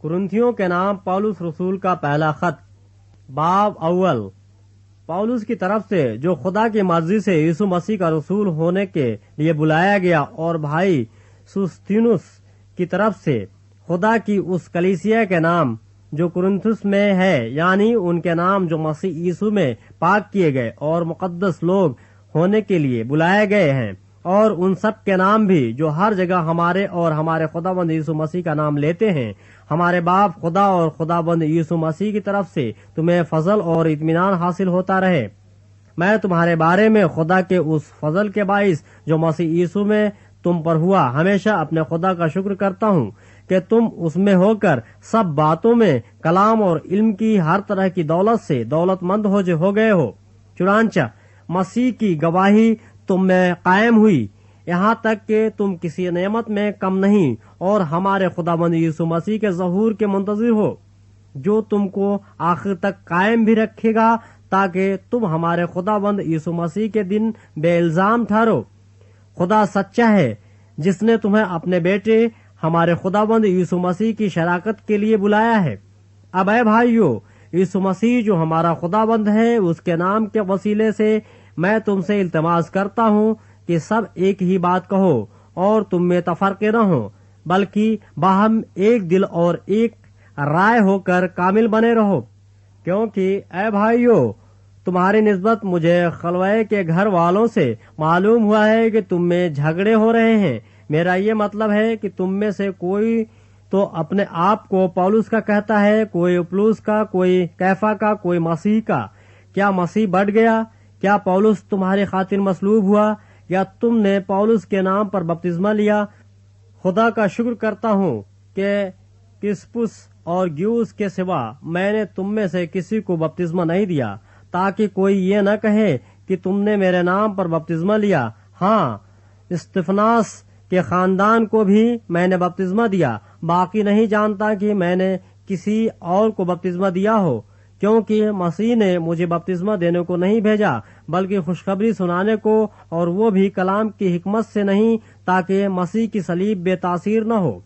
کرنتھیوں کے نام پولس رسول کا پہلا خط باب اول پولس کی طرف سے جو خدا کی مرضی سے یسوع مسیح کا رسول ہونے کے لیے بلایا گیا اور بھائی سوستینوس کی طرف سے خدا کی اس کلیسیا کے نام جو کرنتھس میں ہے، یعنی ان کے نام جو مسیح یسوع میں پاک کیے گئے اور مقدس لوگ ہونے کے لیے بلائے گئے ہیں، اور ان سب کے نام بھی جو ہر جگہ ہمارے اور ہمارے خداوند یسوع مسیح کا نام لیتے ہیں، ہمارے باپ خدا اور خداوند یسوع مسیح کی طرف سے تمہیں فضل اور اطمینان حاصل ہوتا رہے۔ میں تمہارے بارے میں خدا کے اس فضل کے باعث جو مسیح یسوع میں تم پر ہوا ہمیشہ اپنے خدا کا شکر کرتا ہوں کہ تم اس میں ہو کر سب باتوں میں کلام اور علم کی ہر طرح کی دولت سے دولت مند ہو گئے ہو، چنانچہ مسیح کی گواہی تم میں قائم ہوئی، یہاں تک کہ تم کسی نعمت میں کم نہیں اور ہمارے خداوند یسوع مسیح کے ظہور کے منتظر ہو، جو تم کو آخر تک قائم بھی رکھے گا تاکہ تم ہمارے خداوند یسوع مسیح کے دن بے الزام ٹھہرو۔ خدا سچا ہے جس نے تمہیں اپنے بیٹے ہمارے خداوند یسوع مسیح کی شراکت کے لیے بلایا ہے۔ اب اے بھائیو، یسوع مسیح جو ہمارا خداوند ہے، اس کے نام کے وسیلے سے میں تم سے التماس کرتا ہوں کہ سب ایک ہی بات کہو اور تم میں تفرقے نہ ہو، بلکہ باہم ایک دل اور ایک رائے ہو کر کامل بنے رہو، کیونکہ اے بھائیو، تمہاری نسبت مجھے خلوے کے گھر والوں سے معلوم ہوا ہے کہ تم میں جھگڑے ہو رہے ہیں۔ میرا یہ مطلب ہے کہ تم میں سے کوئی تو اپنے آپ کو پولس کا کہتا ہے، کوئی اپولوس کا، کوئی کیفا کا، کوئی مسیح کا۔ کیا مسیح بڑھ گیا؟ کیا پولس تمہاری خاطر مصلوب ہوا یا تم نے پولس کے نام پر بپتسمہ لیا؟ خدا کا شکر کرتا ہوں کہ کرسپس اور گیوس کے سوا میں نے تم میں سے کسی کو بپتسمہ نہیں دیا، تاکہ کوئی یہ نہ کہے کہ تم نے میرے نام پر بپتسمہ لیا۔ ہاں، استفاناس کے خاندان کو بھی میں نے بپتسمہ دیا، باقی نہیں جانتا کہ میں نے کسی اور کو بپتسمہ دیا ہو، کیونکہ مسیح نے مجھے بپتسمہ دینے کو نہیں بھیجا بلکہ خوشخبری سنانے کو، اور وہ بھی کلام کی حکمت سے نہیں، تاکہ مسیح کی صلیب بے تاثیر نہ ہو،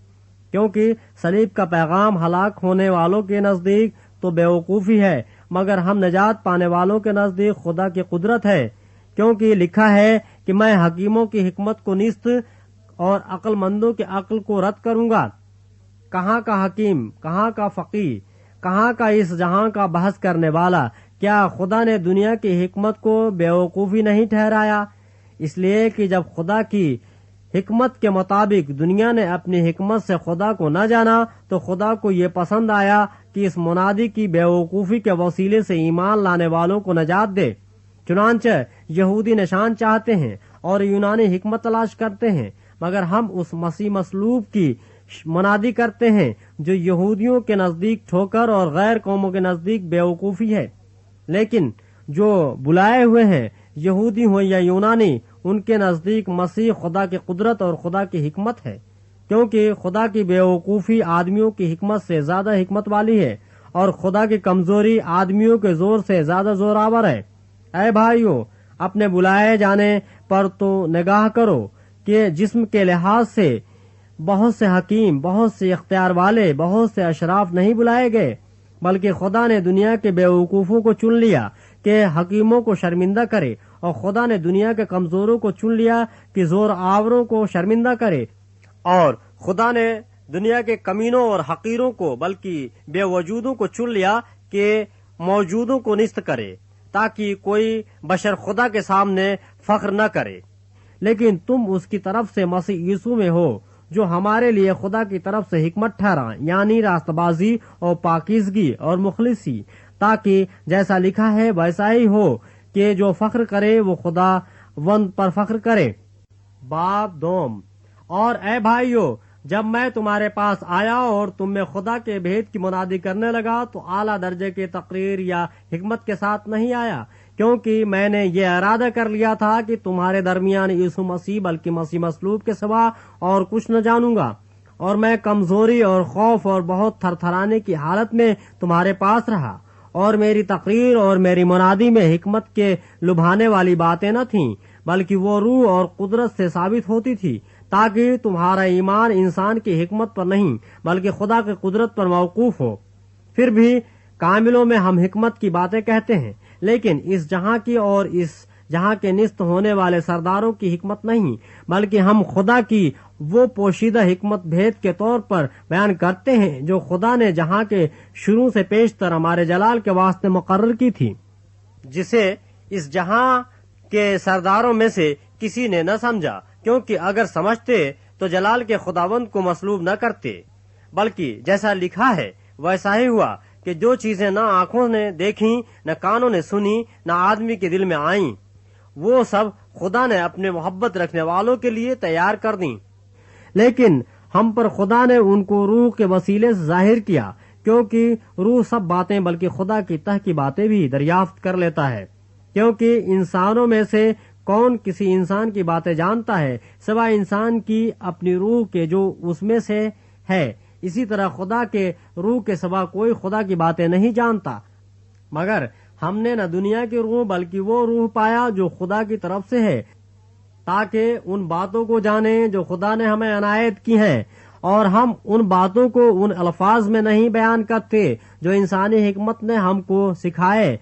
کیونکہ صلیب کا پیغام ہلاک ہونے والوں کے نزدیک تو بیوقوفی ہے، مگر ہم نجات پانے والوں کے نزدیک خدا کی قدرت ہے، کیونکہ لکھا ہے کہ میں حکیموں کی حکمت کو نیست اور عقل مندوں کی عقل کو رد کروں گا۔ کہاں کا حکیم، کہاں کا فقیہ، کہاں کا اس جہاں کا بحث کرنے والا؟ کیا خدا نے دنیا کی حکمت کو بیوقوفی نہیں ٹھہرایا؟ اس لیے کہ جب خدا کی حکمت کے مطابق دنیا نے اپنی حکمت سے خدا کو نہ جانا، تو خدا کو یہ پسند آیا کہ اس منادی کی بیوقوفی کے وسیلے سے ایمان لانے والوں کو نجات دے۔ چنانچہ یہودی نشان چاہتے ہیں اور یونانی حکمت تلاش کرتے ہیں، مگر ہم اس مسیح مصلوب کی منادی کرتے ہیں جو یہودیوں کے نزدیک ٹھوکر اور غیر قوموں کے نزدیک بیوقوفی ہے، لیکن جو بلائے ہوئے ہیں، یہودی ہوں یا یونانی، ان کے نزدیک مسیح خدا کی قدرت اور خدا کی حکمت ہے، کیونکہ خدا کی بیوقوفی آدمیوں کی حکمت سے زیادہ حکمت والی ہے، اور خدا کی کمزوری آدمیوں کے زور سے زیادہ زوراور ہے۔ اے بھائیو، اپنے بلائے جانے پر تو نگاہ کرو کہ جسم کے لحاظ سے بہت سے حکیم، بہت سے اختیار والے، بہت سے اشراف نہیں بلائے گئے، بلکہ خدا نے دنیا کے بیوقوفوں کو چن لیا کہ حکیموں کو شرمندہ کرے، اور خدا نے دنیا کے کمزوروں کو چن لیا کہ زور آوروں کو شرمندہ کرے، اور خدا نے دنیا کے کمینوں اور حقیروں کو بلکہ بے وجودوں کو چن لیا کہ موجودوں کو نیست کرے، تاکہ کوئی بشر خدا کے سامنے فخر نہ کرے۔ لیکن تم اس کی طرف سے مسیح یسوع میں ہو، جو ہمارے لیے خدا کی طرف سے حکمت ٹھہرا، یعنی راست بازی اور پاکیزگی اور مخلصی، تاکہ جیسا لکھا ہے ویسا ہی ہو کہ جو فخر کرے وہ خدا وند پر فخر کرے۔ باب دوم۔ اور اے بھائیو، جب میں تمہارے پاس آیا اور تم میں خدا کے بھید کی منادی کرنے لگا تو اعلیٰ درجے کی تقریر یا حکمت کے ساتھ نہیں آیا، کیونکہ میں نے یہ ارادہ کر لیا تھا کہ تمہارے درمیان یسوع مسیح بلکہ مسیح مصلوب کے سوا اور کچھ نہ جانوں گا، اور میں کمزوری اور خوف اور بہت تھر تھرانے کی حالت میں تمہارے پاس رہا، اور میری تقریر اور میری منادی میں حکمت کے لبھانے والی باتیں نہ تھیں، بلکہ وہ روح اور قدرت سے ثابت ہوتی تھی، تاکہ تمہارا ایمان انسان کی حکمت پر نہیں بلکہ خدا کی قدرت پر موقوف ہو۔ پھر بھی کاملوں میں ہم حکمت کی باتیں کہتے ہیں، لیکن اس جہاں کی اور اس جہاں کے نصف ہونے والے سرداروں کی حکمت نہیں، بلکہ ہم خدا کی وہ پوشیدہ حکمت بھید کے طور پر بیان کرتے ہیں جو خدا نے جہاں کے شروع سے پیشتر ہمارے جلال کے واسطے مقرر کی تھی، جسے اس جہاں کے سرداروں میں سے کسی نے نہ سمجھا، کیونکہ اگر سمجھتے تو جلال کے خداوند کو مصلوب نہ کرتے، بلکہ جیسا لکھا ہے ویسا ہی ہوا کہ جو چیزیں نہ آنکھوں نے دیکھیں نہ کانوں نے سنی نہ آدمی کے دل میں آئیں، وہ سب خدا نے اپنے محبت رکھنے والوں کے لیے تیار کر دیں۔ لیکن ہم پر خدا نے ان کو روح کے وسیلے سے ظاہر کیا، کیونکہ روح سب باتیں بلکہ خدا کی تہ کی باتیں بھی دریافت کر لیتا ہے، کیونکہ انسانوں میں سے کون کسی انسان کی باتیں جانتا ہے سوائے انسان کی اپنی روح کے جو اس میں سے ہے۔ اسی طرح خدا کے روح کے سوا کوئی خدا کی باتیں نہیں جانتا، مگر ہم نے نہ دنیا کی روح بلکہ وہ روح پایا جو خدا کی طرف سے ہے، تاکہ ان باتوں کو جانیں جو خدا نے ہمیں عنایت کی ہیں، اور ہم ان باتوں کو ان الفاظ میں نہیں بیان کرتے جو انسانی حکمت نے ہم کو سکھائے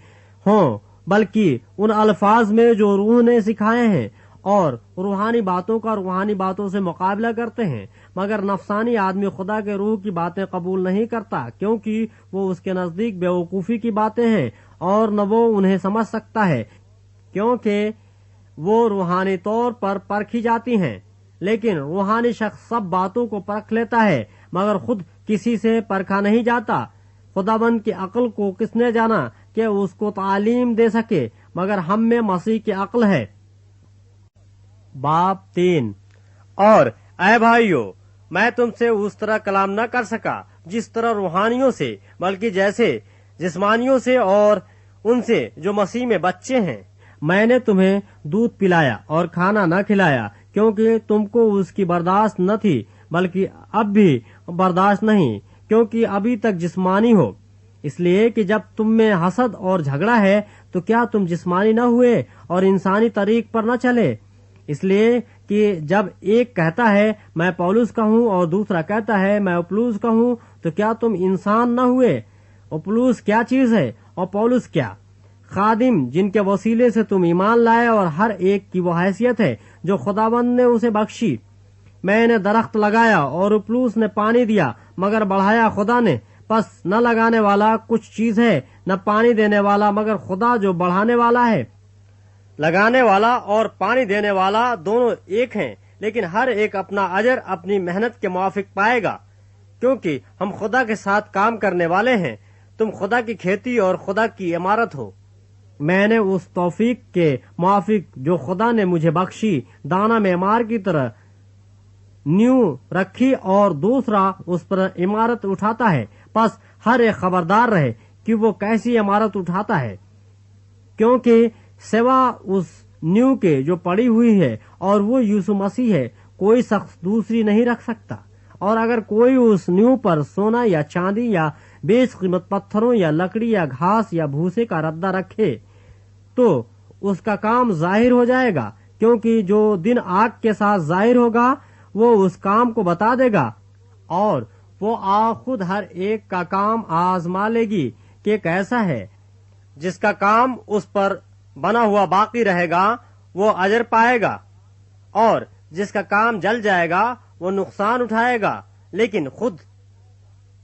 ہوں، بلکہ ان الفاظ میں جو روح نے سکھائے ہیں، اور روحانی باتوں کا روحانی باتوں سے مقابلہ کرتے ہیں، مگر نفسانی آدمی خدا کے روح کی باتیں قبول نہیں کرتا، کیونکہ وہ اس کے نزدیک بیوقوفی کی باتیں ہیں اور نہ وہ انہیں سمجھ سکتا ہے، کیونکہ وہ روحانی طور پر پرکھی جاتی ہیں۔ لیکن روحانی شخص سب باتوں کو پرکھ لیتا ہے، مگر خود کسی سے پرکھا نہیں جاتا۔ خداوند کی عقل کو کس نے جانا کہ اس کو تعلیم دے سکے، مگر ہم میں مسیح کی عقل ہے۔ باب 3۔ اور اے بھائیو، میں تم سے اس طرح کلام نہ کر سکا جس طرح روحانیوں سے، بلکہ جیسے جسمانیوں سے اور ان سے جو مسیح میں بچے ہیں۔ میں نے تمہیں دودھ پلایا اور کھانا نہ کھلایا، کیونکہ تم کو اس کی برداشت نہ تھی، بلکہ اب بھی برداشت نہیں، کیونکہ ابھی تک جسمانی ہو۔ اس لیے کہ جب تم میں حسد اور جھگڑا ہے تو کیا تم جسمانی نہ ہوئے اور انسانی طریق پر نہ چلے؟ اس لیے کہ جب ایک کہتا ہے میں پولس کا ہوں اور دوسرا کہتا ہے میں اپولوس کا ہوں، تو کیا تم انسان نہ ہوئے؟ اپولوس کیا چیز ہے اور پولس کیا؟ خادم جن کے وسیلے سے تم ایمان لائے، اور ہر ایک کی وہ حیثیت ہے جو خداوند نے اسے بخشی۔ میں نے درخت لگایا اور اپولوس نے پانی دیا، مگر بڑھایا خدا نے۔ پس نہ لگانے والا کچھ چیز ہے نہ پانی دینے والا مگر خدا جو بڑھانے والا ہے۔ لگانے والا اور پانی دینے والا دونوں ایک ہیں، لیکن ہر ایک اپنا اجر اپنی محنت کے موافق پائے گا، کیونکہ ہم خدا کے ساتھ کام کرنے والے ہیں۔ تم خدا کی کھیتی اور خدا کی عمارت ہو۔ میں نے اس توفیق کے موافق جو خدا نے مجھے بخشی دانا معمار کی طرح نیو رکھی، اور دوسرا اس پر عمارت اٹھاتا ہے۔ پس ہر ایک خبردار رہے کہ وہ کیسی عمارت اٹھاتا ہے، کیونکہ سوا اس نیو کے جو پڑی ہوئی ہے اور وہ یسوع مسیح ہے، کوئی شخص دوسری نہیں رکھ سکتا۔ اور اگر کوئی اس نیو پر سونا یا چاندی یا بیش قیمت پتھروں یا لکڑی یا گھاس یا بھوسے کا ردہ رکھے تو اس کا کام ظاہر ہو جائے گا، کیونکہ جو دن آگ کے ساتھ ظاہر ہوگا وہ اس کام کو بتا دے گا، اور وہ آگ خود ہر ایک کا کام آزما لے گی کہ کیسا ہے۔ جس کا کام اس پر بنا ہوا باقی رہے گا وہ اجر پائے گا، اور جس کا کام جل جائے گا وہ نقصان اٹھائے گا، لیکن خود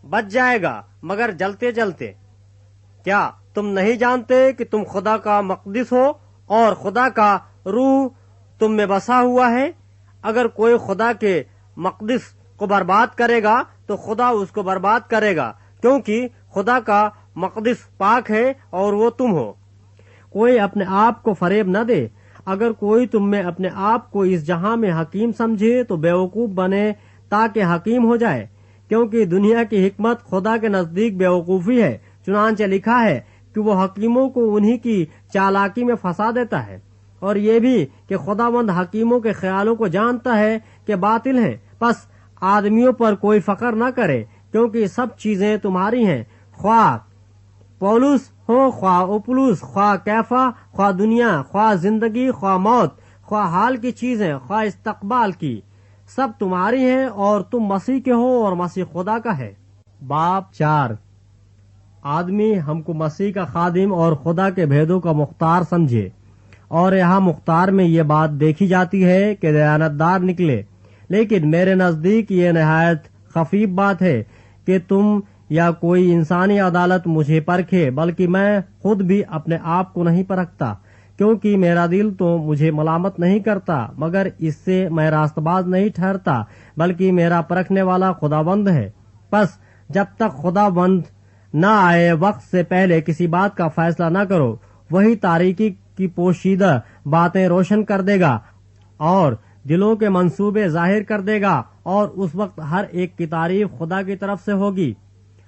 بچ جائے گا مگر جلتے جلتے۔ کیا تم نہیں جانتے کہ تم خدا کا مقدس ہو اور خدا کا روح تم میں بسا ہوا ہے؟ اگر کوئی خدا کے مقدس کو برباد کرے گا تو خدا اس کو برباد کرے گا، کیونکہ خدا کا مقدس پاک ہے اور وہ تم ہو۔ کوئی اپنے آپ کو فریب نہ دے۔ اگر کوئی تم میں اپنے آپ کو اس جہاں میں حکیم سمجھے تو بیوقوف بنے تاکہ حکیم ہو جائے، کیونکہ دنیا کی حکمت خدا کے نزدیک بیوقوفی ہے۔ چنانچہ لکھا ہے کہ وہ حکیموں کو انہی کی چالاکی میں پھنسا دیتا ہے، اور یہ بھی کہ خداوند حکیموں کے خیالوں کو جانتا ہے کہ باطل ہیں۔ پس آدمیوں پر کوئی فخر نہ کرے، کیونکہ سب چیزیں تمہاری ہیں، خواہ پولس ہو، خواہ اپولوس، خواہ کیفا، خواہ دنیا، خواہ زندگی، خواہ موت، خواہ حال کی چیزیں، خواہ استقبال کی، سب تمہاری ہیں اور تم مسیح کے ہو اور مسیح خدا کا ہے۔ باب 4۔ آدمی ہم کو مسیح کا خادم اور خدا کے بھیدوں کا مختار سمجھے، اور یہاں مختار میں یہ بات دیکھی جاتی ہے کہ دیانتدار نکلے، لیکن میرے نزدیک یہ نہایت خفیف بات ہے کہ تم یا کوئی انسانی عدالت مجھے پرکھے، بلکہ میں خود بھی اپنے آپ کو نہیں پرکھتا، کیونکہ میرا دل تو مجھے ملامت نہیں کرتا، مگر اس سے میں راست باز نہیں ٹھہرتا، بلکہ میرا پرکھنے والا خداوند ہے۔ پس جب تک خداوند نہ آئے وقت سے پہلے کسی بات کا فیصلہ نہ کرو، وہی تاریکی کی پوشیدہ باتیں روشن کر دے گا اور دلوں کے منصوبے ظاہر کر دے گا، اور اس وقت ہر ایک کی تعریف خدا کی طرف سے ہوگی۔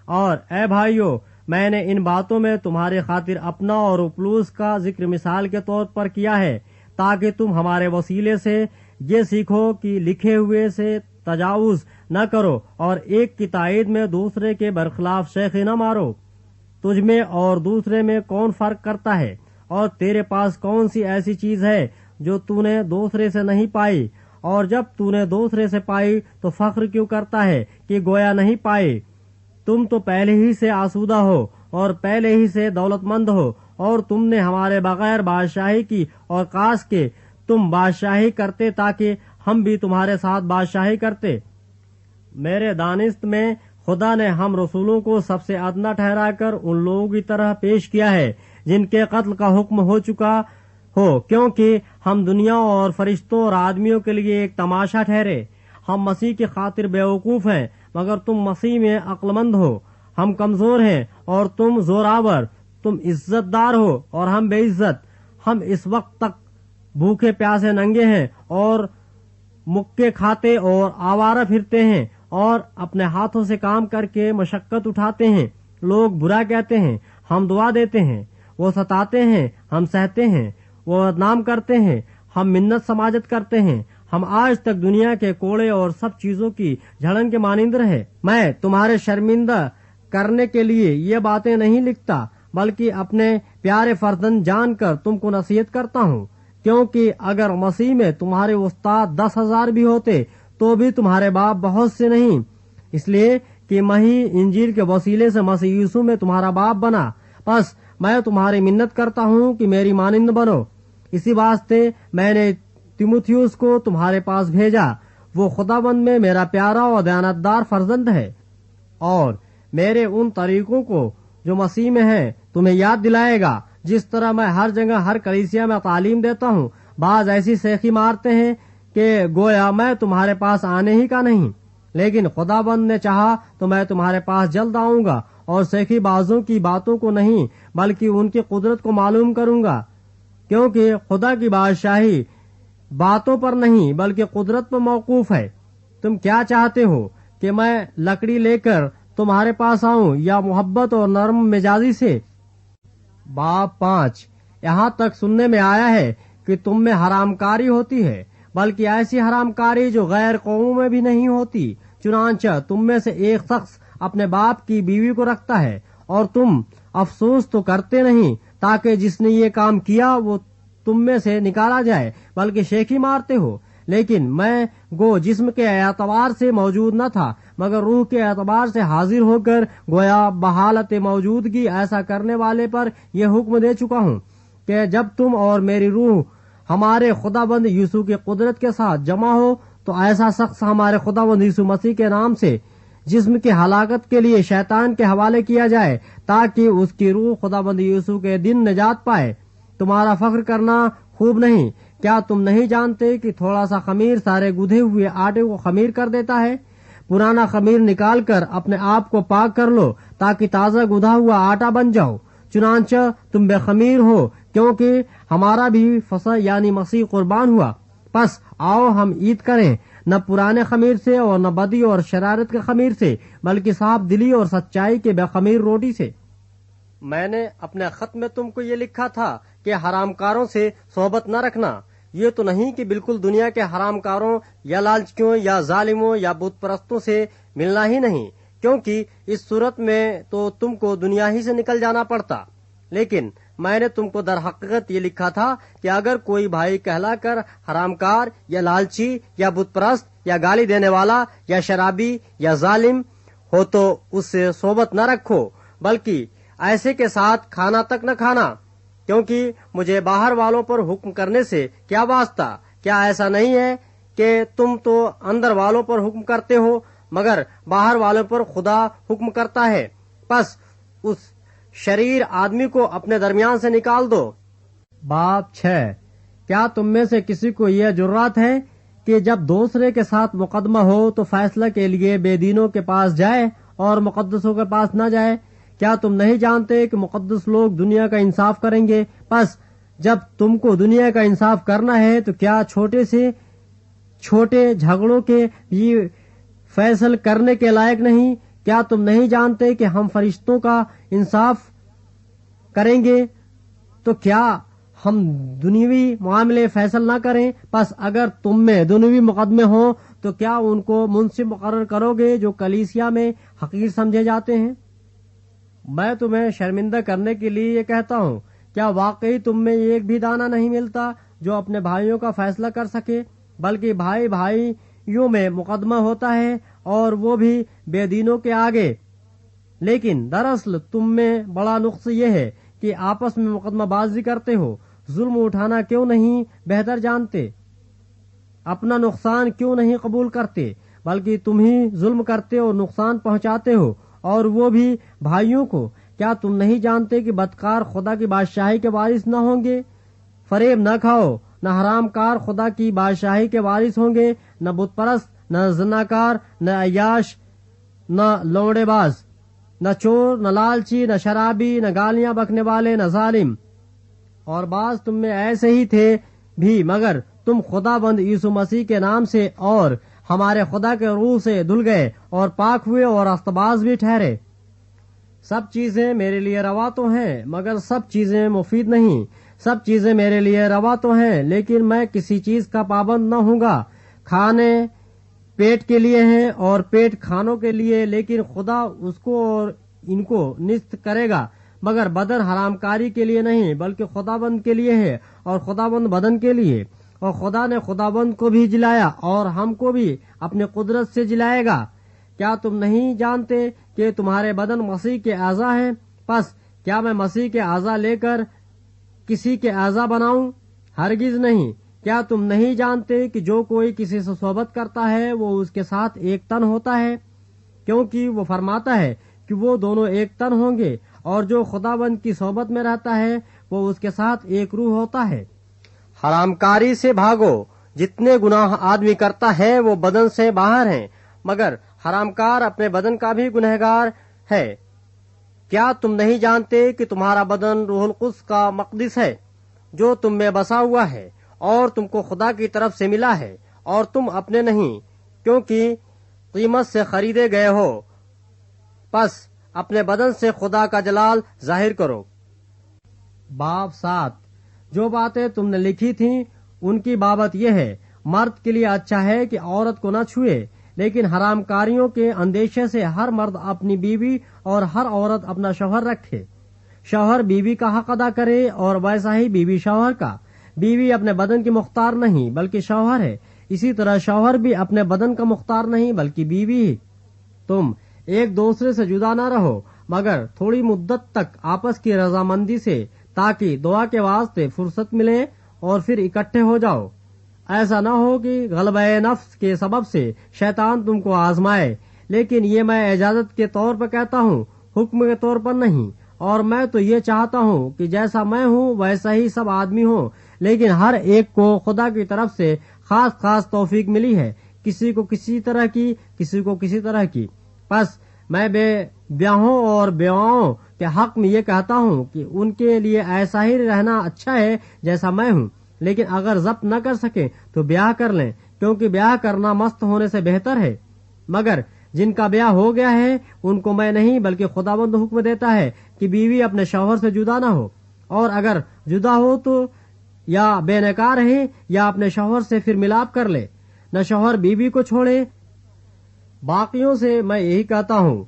اور اے بھائیو، میں نے ان باتوں میں تمہارے خاطر اپنا اور اپلوس کا ذکر مثال کے طور پر کیا ہے، تاکہ تم ہمارے وسیلے سے یہ سیکھو کہ لکھے ہوئے سے تجاوز نہ کرو اور ایک کی تائید میں دوسرے کے برخلاف شیخی نہ مارو۔ تجھ میں اور دوسرے میں کون فرق کرتا ہے، اور تیرے پاس کون سی ایسی چیز ہے جو تو نے دوسرے سے نہیں پائی، اور جب تو نے دوسرے سے پائی تو فخر کیوں کرتا ہے کہ گویا نہیں پائی؟ تم تو پہلے ہی سے آسودہ ہو اور پہلے ہی سے دولت مند ہو، اور تم نے ہمارے بغیر بادشاہی کی، اور کاش کہ تم بادشاہی کرتے تاکہ ہم بھی تمہارے ساتھ بادشاہی کرتے۔ میرے دانست میں خدا نے ہم رسولوں کو سب سے ادنا ٹھہرا کر ان لوگوں کی طرح پیش کیا ہے جن کے قتل کا حکم ہو چکا ہو، کیونکہ ہم دنیا اور فرشتوں اور آدمیوں کے لیے ایک تماشا ٹھہرے۔ ہم مسیح کی خاطر بیوقوف ہیں، مگر تم مسیح میں عقل مند ہو۔ ہم کمزور ہیں اور تم زوراور، تم عزت دار ہو اور ہم بے عزت۔ ہم اس وقت تک بھوکے پیاسے ننگے ہیں اور مکے کھاتے اور آوارہ پھرتے ہیں، اور اپنے ہاتھوں سے کام کر کے مشقت اٹھاتے ہیں۔ لوگ برا کہتے ہیں، ہم دعا دیتے ہیں۔ وہ ستاتے ہیں، ہم سہتے ہیں۔ وہ بدنام کرتے ہیں، ہم منت سماجت کرتے ہیں۔ ہم آج تک دنیا کے کوڑے اور سب چیزوں کی جھڑن کے مانند رہے۔ میں تمہارے شرمندہ کرنے کے لیے یہ باتیں نہیں لکھتا، بلکہ اپنے پیارے فرزند جان کر تم کو نصیحت کرتا ہوں، کیونکہ اگر مسیح میں تمہارے استاد 10,000 بھی ہوتے تو بھی تمہارے باپ بہت سے نہیں، اس لیے کہ میں ہی انجیل کے وسیلے سے مسیح یسوع میں تمہارا باپ بنا۔ بس میں تمہاری منت کرتا ہوں کہ میری مانند بنو۔ اسی واسطے میں نے تیموتھیوس کو تمہارے پاس بھیجا۔ وہ خداوند میں میرا پیارا اور دیانتدار فرزند ہے، اور میرے ان طریقوں کو جو مسیح میں ہیں تمہیں یاد دلائے گا، جس طرح میں ہر جگہ ہر کلیسیا میں تعلیم دیتا ہوں۔ بعض ایسی سیخی مارتے ہیں کہ گویا میں تمہارے پاس آنے ہی کا نہیں، لیکن خداوند نے چاہا تو میں تمہارے پاس جلد آؤں گا، اور سیخی بازوں کی باتوں کو نہیں بلکہ ان کی قدرت کو معلوم کروں گا، کیونکہ خدا کی بادشاہی باتوں پر نہیں بلکہ قدرت پر موقوف ہے۔ تم کیا چاہتے ہو کہ میں لکڑی لے کر تمہارے پاس آؤں یا محبت اور نرم مزاجی سے؟ باب 5۔ یہاں تک سننے میں آیا ہے کہ تم میں حرام کاری ہوتی ہے، بلکہ ایسی حرام کاری جو غیر قوموں میں بھی نہیں ہوتی۔ چنانچہ تم میں سے ایک شخص اپنے باپ کی بیوی کو رکھتا ہے، اور تم افسوس تو کرتے نہیں، تاکہ جس نے یہ کام کیا وہ تم میں سے نکالا جائے، بلکہ شیخی مارتے ہو۔ لیکن میں گو جسم کے اعتبار سے موجود نہ تھا، مگر روح کے اعتبار سے حاضر ہو کر گویا بحالت موجودگی ایسا کرنے والے پر یہ حکم دے چکا ہوں کہ جب تم اور میری روح ہمارے خداوند یسوع کی قدرت کے ساتھ جمع ہو تو ایسا شخص ہمارے خداوند یسوع مسیح کے نام سے جسم کی ہلاکت کے لیے شیطان کے حوالے کیا جائے، تاکہ اس کی روح خداوند یسوع کے دن نجات پائے۔ تمہارا فخر کرنا خوب نہیں۔ کیا تم نہیں جانتے کہ تھوڑا سا خمیر سارے گدھے ہوئے آٹے کو خمیر کر دیتا ہے؟ پرانا خمیر نکال کر اپنے آپ کو پاک کر لو، تاکہ تازہ گدھا ہوا آٹا بن جاؤ۔ چنانچہ تم بے خمیر ہو، کیونکہ ہمارا بھی فصح یعنی مسیح قربان ہوا۔ پس آؤ ہم عید کریں، نہ پرانے خمیر سے اور نہ بدی اور شرارت کے خمیر سے، بلکہ صاف دلی اور سچائی کے بے خمیر روٹی سے۔ میں نے اپنے خط میں تم کو یہ لکھا تھا کہ حرام کاروں سے صحبت نہ رکھنا۔ یہ تو نہیں کہ بالکل دنیا کے حرام کاروں یا لالچیوں یا ظالموں یا بت پرستوں سے ملنا ہی نہیں، کیونکہ اس صورت میں تو تم کو دنیا ہی سے نکل جانا پڑتا۔ لیکن میں نے تم کو در حقیقت یہ لکھا تھا کہ اگر کوئی بھائی کہلا کر حرام کار یا لالچی یا بت پرست یا گالی دینے والا یا شرابی یا ظالم ہو تو اس سے صحبت نہ رکھو، بلکہ ایسے کے ساتھ کھانا تک نہ کھانا، کیونکہ مجھے باہر والوں پر حکم کرنے سے کیا واسطہ؟ کیا ایسا نہیں ہے کہ تم تو اندر والوں پر حکم کرتے ہو، مگر باہر والوں پر خدا حکم کرتا ہے؟ پس اس شریر آدمی کو اپنے درمیان سے نکال دو۔ باب 6۔ کیا تم میں سے کسی کو یہ جرات ہے کہ جب دوسرے کے ساتھ مقدمہ ہو تو فیصلہ کے لیے بے دینوں کے پاس جائے اور مقدسوں کے پاس نہ جائے؟ کیا تم نہیں جانتے کہ مقدس لوگ دنیا کا انصاف کریں گے؟ پس جب تم کو دنیا کا انصاف کرنا ہے تو کیا چھوٹے سے چھوٹے جھگڑوں کے بھی فیصل کرنے کے لائق نہیں؟ کیا تم نہیں جانتے کہ ہم فرشتوں کا انصاف کریں گے تو کیا ہم دنیوی معاملے فیصل نہ کریں؟ پس اگر تم میں دنیوی مقدمے ہوں تو کیا ان کو منصف مقرر کرو گے جو کلیسیا میں حقیر سمجھے جاتے ہیں؟ میں تمہیں شرمندہ کرنے کے لیے یہ کہتا ہوں، کیا واقعی تم میں ایک بھی دانہ نہیں ملتا جو اپنے بھائیوں کا فیصلہ کر سکے؟ بلکہ بھائی بھائیوں میں مقدمہ ہوتا ہے اور وہ بھی بے دینوں کے آگے۔ لیکن دراصل تم میں بڑا نقص یہ ہے کہ آپس میں مقدمہ بازی کرتے ہو۔ ظلم اٹھانا کیوں نہیں بہتر جانتے؟ اپنا نقصان کیوں نہیں قبول کرتے؟ بلکہ تم ہی ظلم کرتے اور نقصان پہنچاتے ہو، اور وہ بھی بھائیوں کو۔ کیا تم نہیں جانتے کہ بدکار خدا کی بادشاہی کے وارث نہ ہوں گے؟ فریب نہ کھاؤ، نہ حرام کار خدا کی بادشاہی کے وارث ہوں گے، نہ بت پرست، نہ زناکار، نہ عیاش، نہ لوڑے باز، نہ چور، نہ لالچی، نہ شرابی، نہ گالیاں بکنے والے، نہ ظالم۔ اور بعض تم میں ایسے ہی تھے بھی، مگر تم خدا بند یسوع مسیح کے نام سے اور ہمارے خدا کے روح سے دھل گئے اور پاک ہوئے اور استباز بھی ٹھہرے۔ سب چیزیں میرے لیے روا تو ہیں، مگر سب چیزیں مفید نہیں۔ سب چیزیں میرے لیے روا تو ہیں، لیکن میں کسی چیز کا پابند نہ ہوں گا۔ کھانے پیٹ کے لیے ہیں اور پیٹ کھانوں کے لیے، لیکن خدا اس کو اور ان کو نست کرے گا۔ مگر بدن حرام کاری کے لیے نہیں، بلکہ خداوند کے لیے ہے، اور خداوند بدن کے لیے۔ اور خدا نے خداوند کو بھی جلایا اور ہم کو بھی اپنے قدرت سے جلائے گا۔ کیا تم نہیں جانتے کہ تمہارے بدن مسیح کے اعضاء ہیں؟ پس کیا میں مسیح کے اعضاء لے کر کسی کے اعضاء بناؤں؟ ہرگز نہیں۔ کیا تم نہیں جانتے کہ جو کوئی کسی سے صحبت کرتا ہے وہ اس کے ساتھ ایک تن ہوتا ہے؟ کیونکہ وہ فرماتا ہے کہ وہ دونوں ایک تن ہوں گے، اور جو خداوند کی صحبت میں رہتا ہے وہ اس کے ساتھ ایک روح ہوتا ہے۔ حرام کاری سے بھاگو۔ جتنے گناہ آدمی کرتا ہے وہ بدن سے باہر ہیں، مگر حرام کار اپنے بدن کا بھی گنہگار ہے۔ کیا تم نہیں جانتے کہ تمہارا بدن روح القدس کا مقدس ہے جو تم میں بسا ہوا ہے، اور تم کو خدا کی طرف سے ملا ہے، اور تم اپنے نہیں، کیونکہ قیمت سے خریدے گئے ہو؟ پس اپنے بدن سے خدا کا جلال ظاہر کرو۔ باب 7۔ جو باتیں تم نے لکھی تھیں ان کی بابت یہ ہے، مرد کے لیے اچھا ہے کہ عورت کو نہ چھوئے، لیکن حرام کاریوں کے اندیشے سے ہر مرد اپنی بیوی اور ہر عورت اپنا شوہر رکھے۔ شوہر بیوی کا حق ادا کرے اور ویسا ہی بیوی شوہر کا۔ بیوی اپنے بدن کی مختار نہیں بلکہ شوہر ہے، اسی طرح شوہر بھی اپنے بدن کا مختار نہیں بلکہ بیوی ہی۔ تم ایک دوسرے سے جدا نہ رہو، مگر تھوڑی مدت تک آپس کی رضامندی سے، تاکہ دعا کے واسطے فرصت ملے اور پھر اکٹھے ہو جاؤ۔ ایسا نہ ہو کہ غلبہ نفس کے سبب سے شیطان تم کو آزمائے، لیکن یہ میں اجازت کے طور پر کہتا ہوں، حکم کے طور پر نہیں۔ اور میں تو یہ چاہتا ہوں کہ جیسا میں ہوں ویسا ہی سب آدمی ہوں، لیکن ہر ایک کو خدا کی طرف سے خاص توفیق ملی ہے، کسی کو کسی طرح کی، کسی کو کسی طرح کی۔ پس میں بے بیاہوں اور بیواؤں کے حق میں یہ کہتا ہوں کہ ان کے لیے ایسا ہی رہنا اچھا ہے جیسا میں ہوں، لیکن اگر ضبط نہ کر سکیں تو بیاہ کر لیں، کیونکہ بیاہ کرنا مست ہونے سے بہتر ہے۔ مگر جن کا بیاہ ہو گیا ہے ان کو میں نہیں بلکہ خداوند حکم دیتا ہے کہ بیوی اپنے شوہر سے جدا نہ ہو، اور اگر جدا ہو تو یا بے نکاح رہے یا اپنے شوہر سے پھر ملاپ کر لے، نہ شوہر بیوی کو چھوڑے۔ باقیوں سے میں یہی کہتا ہوں،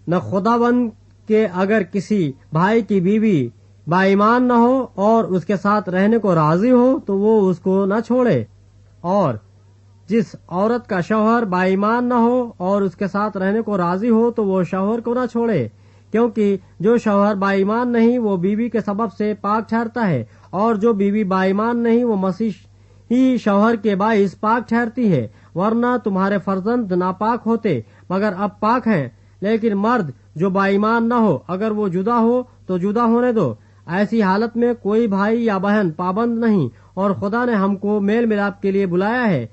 نہ خداوند کہ اگر کسی بھائی کی بیوی बाईमान न हो और उसके साथ रहने को राजी हो तो वो उसको न छोड़े, और जिस औरत का शौहर बाईमान न हो और उसके साथ रहने को राजी हो तो वो शौहर को न छोड़े, क्योंकि जो शौहर बाईमान नहीं वो बीवी के सबब से पाक ठहरता है, और जो बीवी बाईमान नहीं वो मसीह ही शौहर के बाइस पाक ठहरती है। वरना तुम्हारे फर्जंद नापाक होते मगर अब पाक हैं। लेकिन मर्द जो बाईमान न हो अगर वो जुदा हो तो जुदा होने दो। ऐसी हालत में कोई भाई या बहन पाबंद नहीं, और खुदा ने हमको मेल मिलाप के लिए बुलाया है।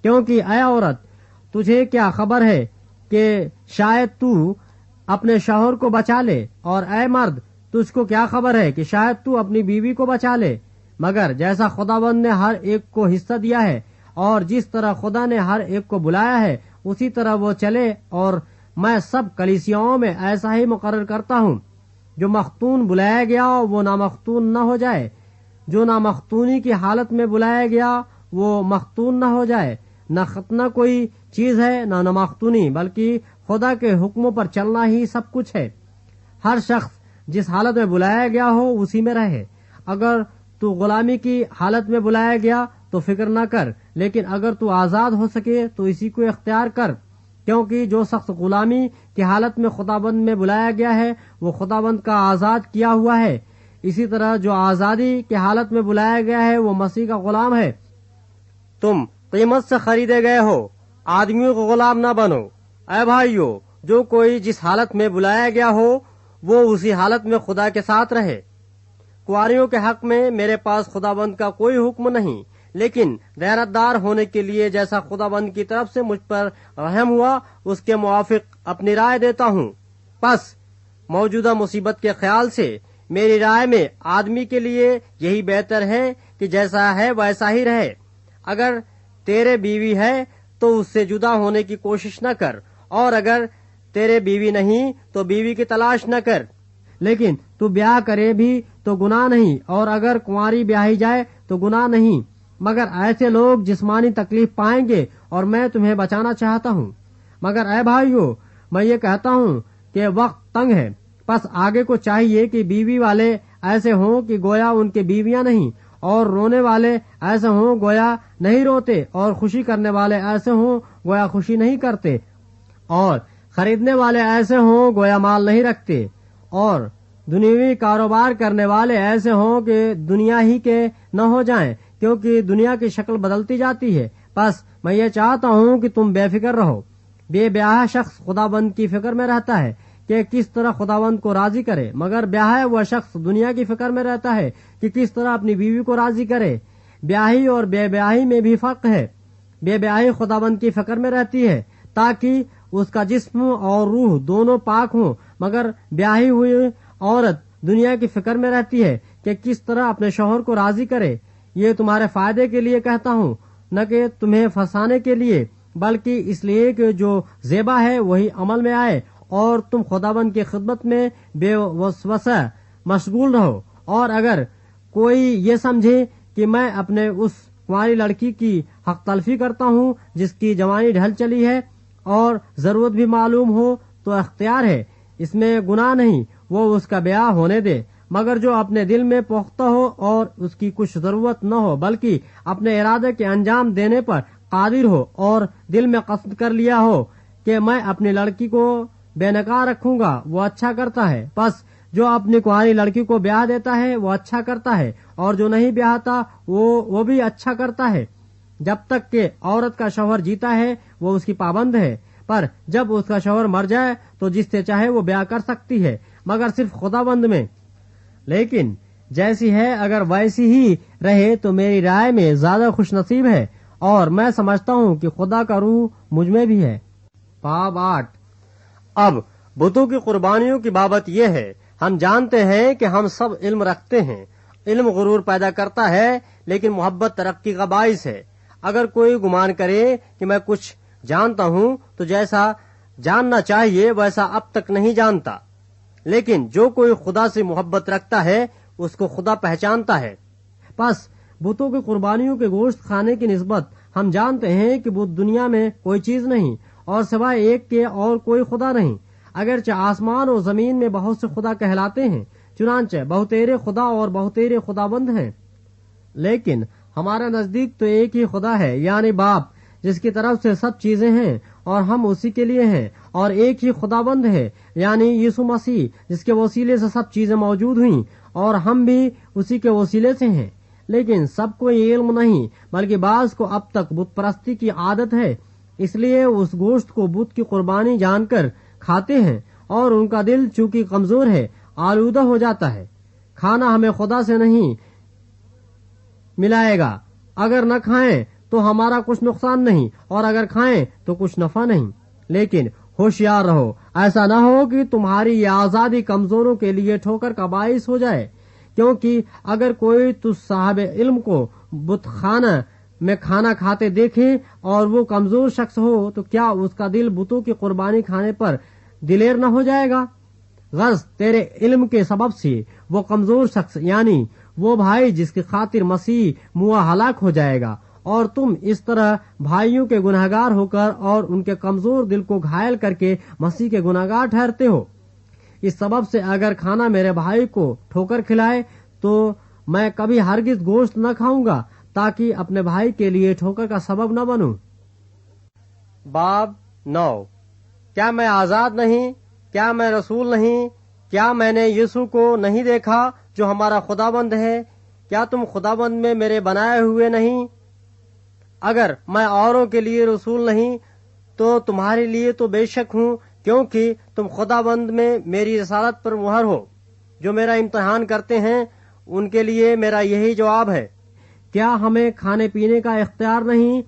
क्योंकि ऐ औरत, तुझे क्या खबर है कि शायद तू अपने शौहर को बचा ले, और ऐ मर्द, तुझको क्या खबर है कि शायद तू अपनी बीवी को बचा ले। मगर जैसा खुदाबंद ने हर एक को हिस्सा दिया है और जिस तरह खुदा ने हर एक को बुलाया है उसी तरह वो चले। और मैं सब कलीसियाओं में ऐसा ही मुकर्रर करता हूँ, जो मख्तून बुलाया गया वो नामख्तून न हो जाए, जो नामख्तूनी की हालत में बुलाया गया वो मख्तून न हो जाए। न खतना कोई चीज है न नामख्तूनी, बल्कि खुदा के हुक्मों पर चलना ही सब कुछ है। हर शख्स जिस हालत में बुलाया गया हो उसी में रहे। अगर तू गुलामी की हालत में बुलाया गया तो फिक्र न कर, लेकिन अगर तू आजाद हो सके तो इसी को इख्तियार कर, क्योंकि जो शख्स गुलामी की हालत में खुदाबंद में बुलाया गया है वो खुदाबंद का आजाद किया हुआ है। इसी तरह जो आजादी की हालत में बुलाया गया है वो मसीह का गुलाम है। तुम कीमत से खरीदे गए हो, आदमियों को गुलाम न बनो। ऐ भाइयों, जो कोई जिस हालत में बुलाया गया हो वो उसी हालत में खुदा के साथ रहे। कुआरियों के हक में मेरे पास खुदाबंद का कोई हुक्म नहीं, लेकिन गैरतदार होने के लिए जैसा खुदाबंद की तरफ से मुझ पर रहम हुआ उसके मुआफिक अपनी राय देता हूँ। बस मौजूदा मुसीबत के ख्याल से मेरी राय में आदमी के लिए यही बेहतर है कि जैसा है वैसा ही रहे। अगर तेरे बीवी है तो उससे जुदा होने की कोशिश न कर, और अगर तेरे बीवी नहीं तो बीवी की तलाश न कर। लेकिन तू ब्याह करे भी तो गुनाह नहीं, और अगर कुंवारी ब्याही जाए तो गुनाह नहीं। मगर ऐसे लोग जिस्मानी तकलीफ पाएंगे और मैं तुम्हें बचाना चाहता हूँ। मगर ऐ भाइयों, मैं ये कहता हूँ कि वक्त तंग है, बस आगे को चाहिए कि बीवी वाले ऐसे हों कि गोया उनके बीवियां नहीं, और रोने वाले ऐसे हों गोया नहीं रोते, और खुशी करने वाले ऐसे हों गोया खुशी नहीं करते, और खरीदने वाले ऐसे हों गोया माल नहीं रखते, और दुनियावी कारोबार करने वाले ऐसे हों कि दुनिया ही के न हो जाएं, क्योंकि दुनिया की शक्ल बदलती जाती है। बस मैं ये चाहता हूँ कि तुम बेफिक्र रहो। बेब्याह शख्स खुदाबंद की फिक्र में रहता है कि किस तरह खुदाबंद को राजी करे, मगर ब्याह वह शख्स दुनिया की फिक्र में रहता है कि किस तरह अपनी बीवी को राजी करे। ब्याही और बेब्याही में भी फर्क है। बेब्याही खुदाबंद की फिक्र में रहती है ताकि उसका जिस्म और रूह दोनों पाक हों, मगर ब्याही हुई औरत दुनिया की फिक्र में रहती है कि किस तरह अपने शौहर को राजी करे। ये तुम्हारे फायदे के लिए कहता हूँ, न कि तुम्हें फंसाने के लिए, बल्कि इसलिए कि जो ज़ेबा है वही अमल में आए और तुम खुदाबंद की खिदमत में बेवसवसा मशगूल रहो। और अगर कोई ये समझे कि मैं अपने उस कुंवारी लड़की की हक तलफी करता हूँ जिसकी जवानी ढल चली है और जरूरत भी मालूम हो, तो अख्तियार है, इसमें गुनाह नहीं, वो उसका ब्याह होने दे। मगर जो अपने दिल में पुख्ता हो और उसकी कुछ जरूरत न हो, बल्कि अपने इरादे के अंजाम देने पर कादिर हो और दिल में कस्द कर लिया हो कि मैं अपनी लड़की को बेनकाह रखूंगा, वो अच्छा करता है। बस जो अपनी कुंवारी लड़की को ब्याह देता है वो अच्छा करता है, और जो नहीं ब्याहता वो भी अच्छा करता है। जब तक कि औरत का शौहर जीता है वो उसकी पाबंद है, पर जब उसका शौहर मर जाए तो जिससे चाहे वो ब्याह कर सकती है, मगर सिर्फ खुदाबंद में। लेकिन जैसी है अगर वैसी ही रहे तो मेरी राय में ज्यादा खुशनसीब है, और मैं समझता हूँ कि खुदा का रूह मुझ में भी है। बाब 8। अब बुतों की कुर्बानियों की बाबत यह है, हम जानते हैं कि हम सब इल्म रखते हैं। इल्म गुरूर पैदा करता है, लेकिन मोहब्बत तरक्की का बाइस है। अगर कोई गुमान करे कि मैं कुछ जानता हूँ तो जैसा जानना चाहिए वैसा अब तक नहीं जानता। लेकिन जो कोई खुदा से मोहब्बत रखता है उसको खुदा पहचानता है। बस बुतों की कुर्बानियों के गोश्त खाने की निस्बत हम जानते हैं कि बुत दुनिया में कोई चीज नहीं और सिवाय एक के और कोई खुदा नहीं। अगरचे आसमान और जमीन में बहुत से खुदा कहलाते हैं, चुनांचे बहुतेरे खुदा और बहुतेरे खुदाबंद हैं, लेकिन हमारा नजदीक तो एक ही खुदा है, यानी बाप, जिसकी तरफ से सब चीजें हैं और हम उसी के लिए हैं। और एक ही खुदाबंद है, यानी यीशु मसीह, जिसके वसीले से सब चीजें मौजूद हुई और हम भी उसी के वसीले से हैं। लेकिन सबको ये इल्म नहीं, बल्कि बाज को अब तक बुत परस्ती की आदत है, इसलिए उस गोश्त को बुत की कुर्बानी जानकर खाते हैं और उनका दिल चूंकि कमजोर है आलूदा हो जाता है। खाना हमें खुदा से नहीं मिलाएगा। अगर न खाएं तो हमारा कुछ नुकसान नहीं, और अगर खाएं तो कुछ नफा नहीं। लेकिन होशियार रहो, ऐसा न हो कि तुम्हारी ये आजादी कमजोरों के लिए ठोकर का बाइस हो जाए, क्योंकि अगर कोई तुझ साहब इल्म को बुत खाना में खाना खाते देखे और वो कमजोर शख्स हो, तो क्या उसका दिल बुतों की कुर्बानी खाने पर दिलेर न हो जाएगा? गज तेरे इल्म के सबब से वो कमजोर शख्स, यानी वो भाई जिसकी खातिर मसीह मुआ हलाक हो जाएगा, और तुम इस तरह भाइयों के गुनहगार होकर और उनके कमजोर दिल को घायल करके मसीह के गुनहगार ठहरते हो। इस सबब से अगर खाना मेरे भाई को ठोकर खिलाए तो मैं कभी हरगिज गोश्त न खाऊंगा, ताकि अपने भाई के लिए ठोकर का सबब न बनूं। बाब 9। क्या मैं आजाद नहीं? क्या मैं रसूल नहीं? क्या मैंने यीशु को नहीं देखा जो हमारा खुदाबंद है? क्या तुम खुदाबंद में मेरे बनाए हुए नहीं? अगर मैं औरों के लिए रसूल नहीं तो तुम्हारे लिए तो बेशक हूँ, क्योंकि तुम खुदाबंद में मेरी रसालत पर मुहर हो। जो मेरा इम्तिहान करते हैं उनके लिए मेरा यही जवाब है। क्या हमें खाने पीने का इख्तियार नहीं?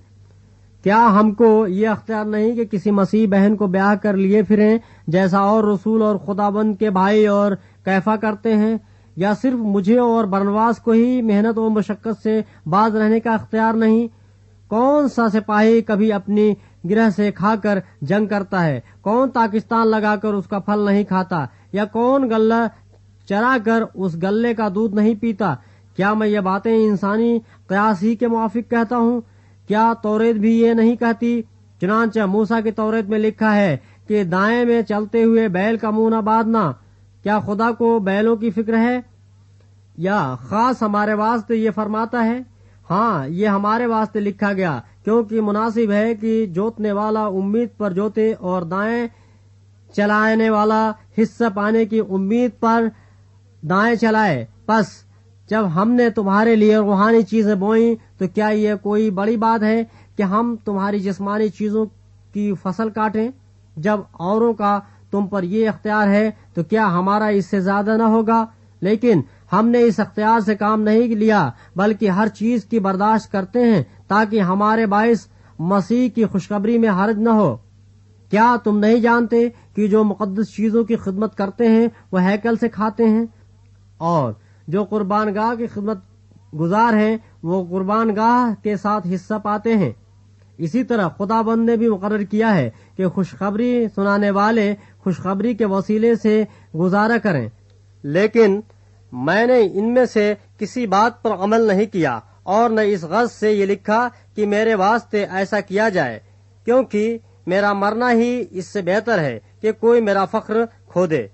क्या हमको ये अख्तियार नहीं कि किसी मसीह बहन को ब्याह कर लिए फिरें, जैसा और रसूल और खुदाबंद के भाई और कैफा करते हैं? या सिर्फ मुझे और बरनवास को ही मेहनत और मशक्कत से बाज रहने का अख्तियार नहीं? कौन सा सिपाही कभी अपनी गिरह से खाकर जंग करता है? कौन पाकिस्तान लगाकर उसका फल नहीं खाता? या कौन गल्ला चरा कर उस गल्ले का दूध नहीं पीता? क्या मैं ये बातें इंसानी कयास ही के मुआफिक कहता हूँ? क्या तौरेत भी ये नहीं कहती? चुनांचे मूसा की तौरेत में लिखा है कि दाएं में चलते हुए बैल का मुंह न बांधना। क्या खुदा को बैलों की फिक्र है? या खास हमारे वास्ते ये फरमाता है? हाँ, ये हमारे वास्ते लिखा गया, क्योंकि मुनासिब है कि जोतने वाला उम्मीद पर जोते और दाएं चलाने वाला हिस्सा पाने की उम्मीद पर दाएं चलाए। बस जब हमने तुम्हारे लिए रूहानी चीजें बोई तो क्या ये कोई बड़ी बात है कि हम तुम्हारी जिस्मानी चीजों की फसल काटें? जब औरों का तुम पर ये इख्तियार है तो क्या हमारा इससे ज्यादा न होगा? लेकिन हमने इस अख्तियार से काम नहीं लिया, बल्कि हर चीज की बर्दाश्त करते हैं, ताकि हमारे बाइस मसीह की खुशखबरी में हर्ज न हो। क्या तुम नहीं जानते कि जो मुकद्दस चीजों की खिदमत करते हैं वो हैकल से खाते हैं, और जो कुर्बानगाह की खिदमत गुजार हैं वो कुर्बानगाह के साथ हिस्सा पाते हैं? इसी तरह खुदाबंद ने भी मुकर्रर किया है कि खुशखबरी सुनाने वाले खुशखबरी के वसीले से गुजारा करें। लेकिन मैंने इनमें से किसी बात पर अमल नहीं किया, और न इस गज़ से ये लिखा कि मेरे वास्ते ऐसा किया जाए, क्योंकि मेरा मरना ही इससे बेहतर है कि कोई मेरा फख्र खो दे।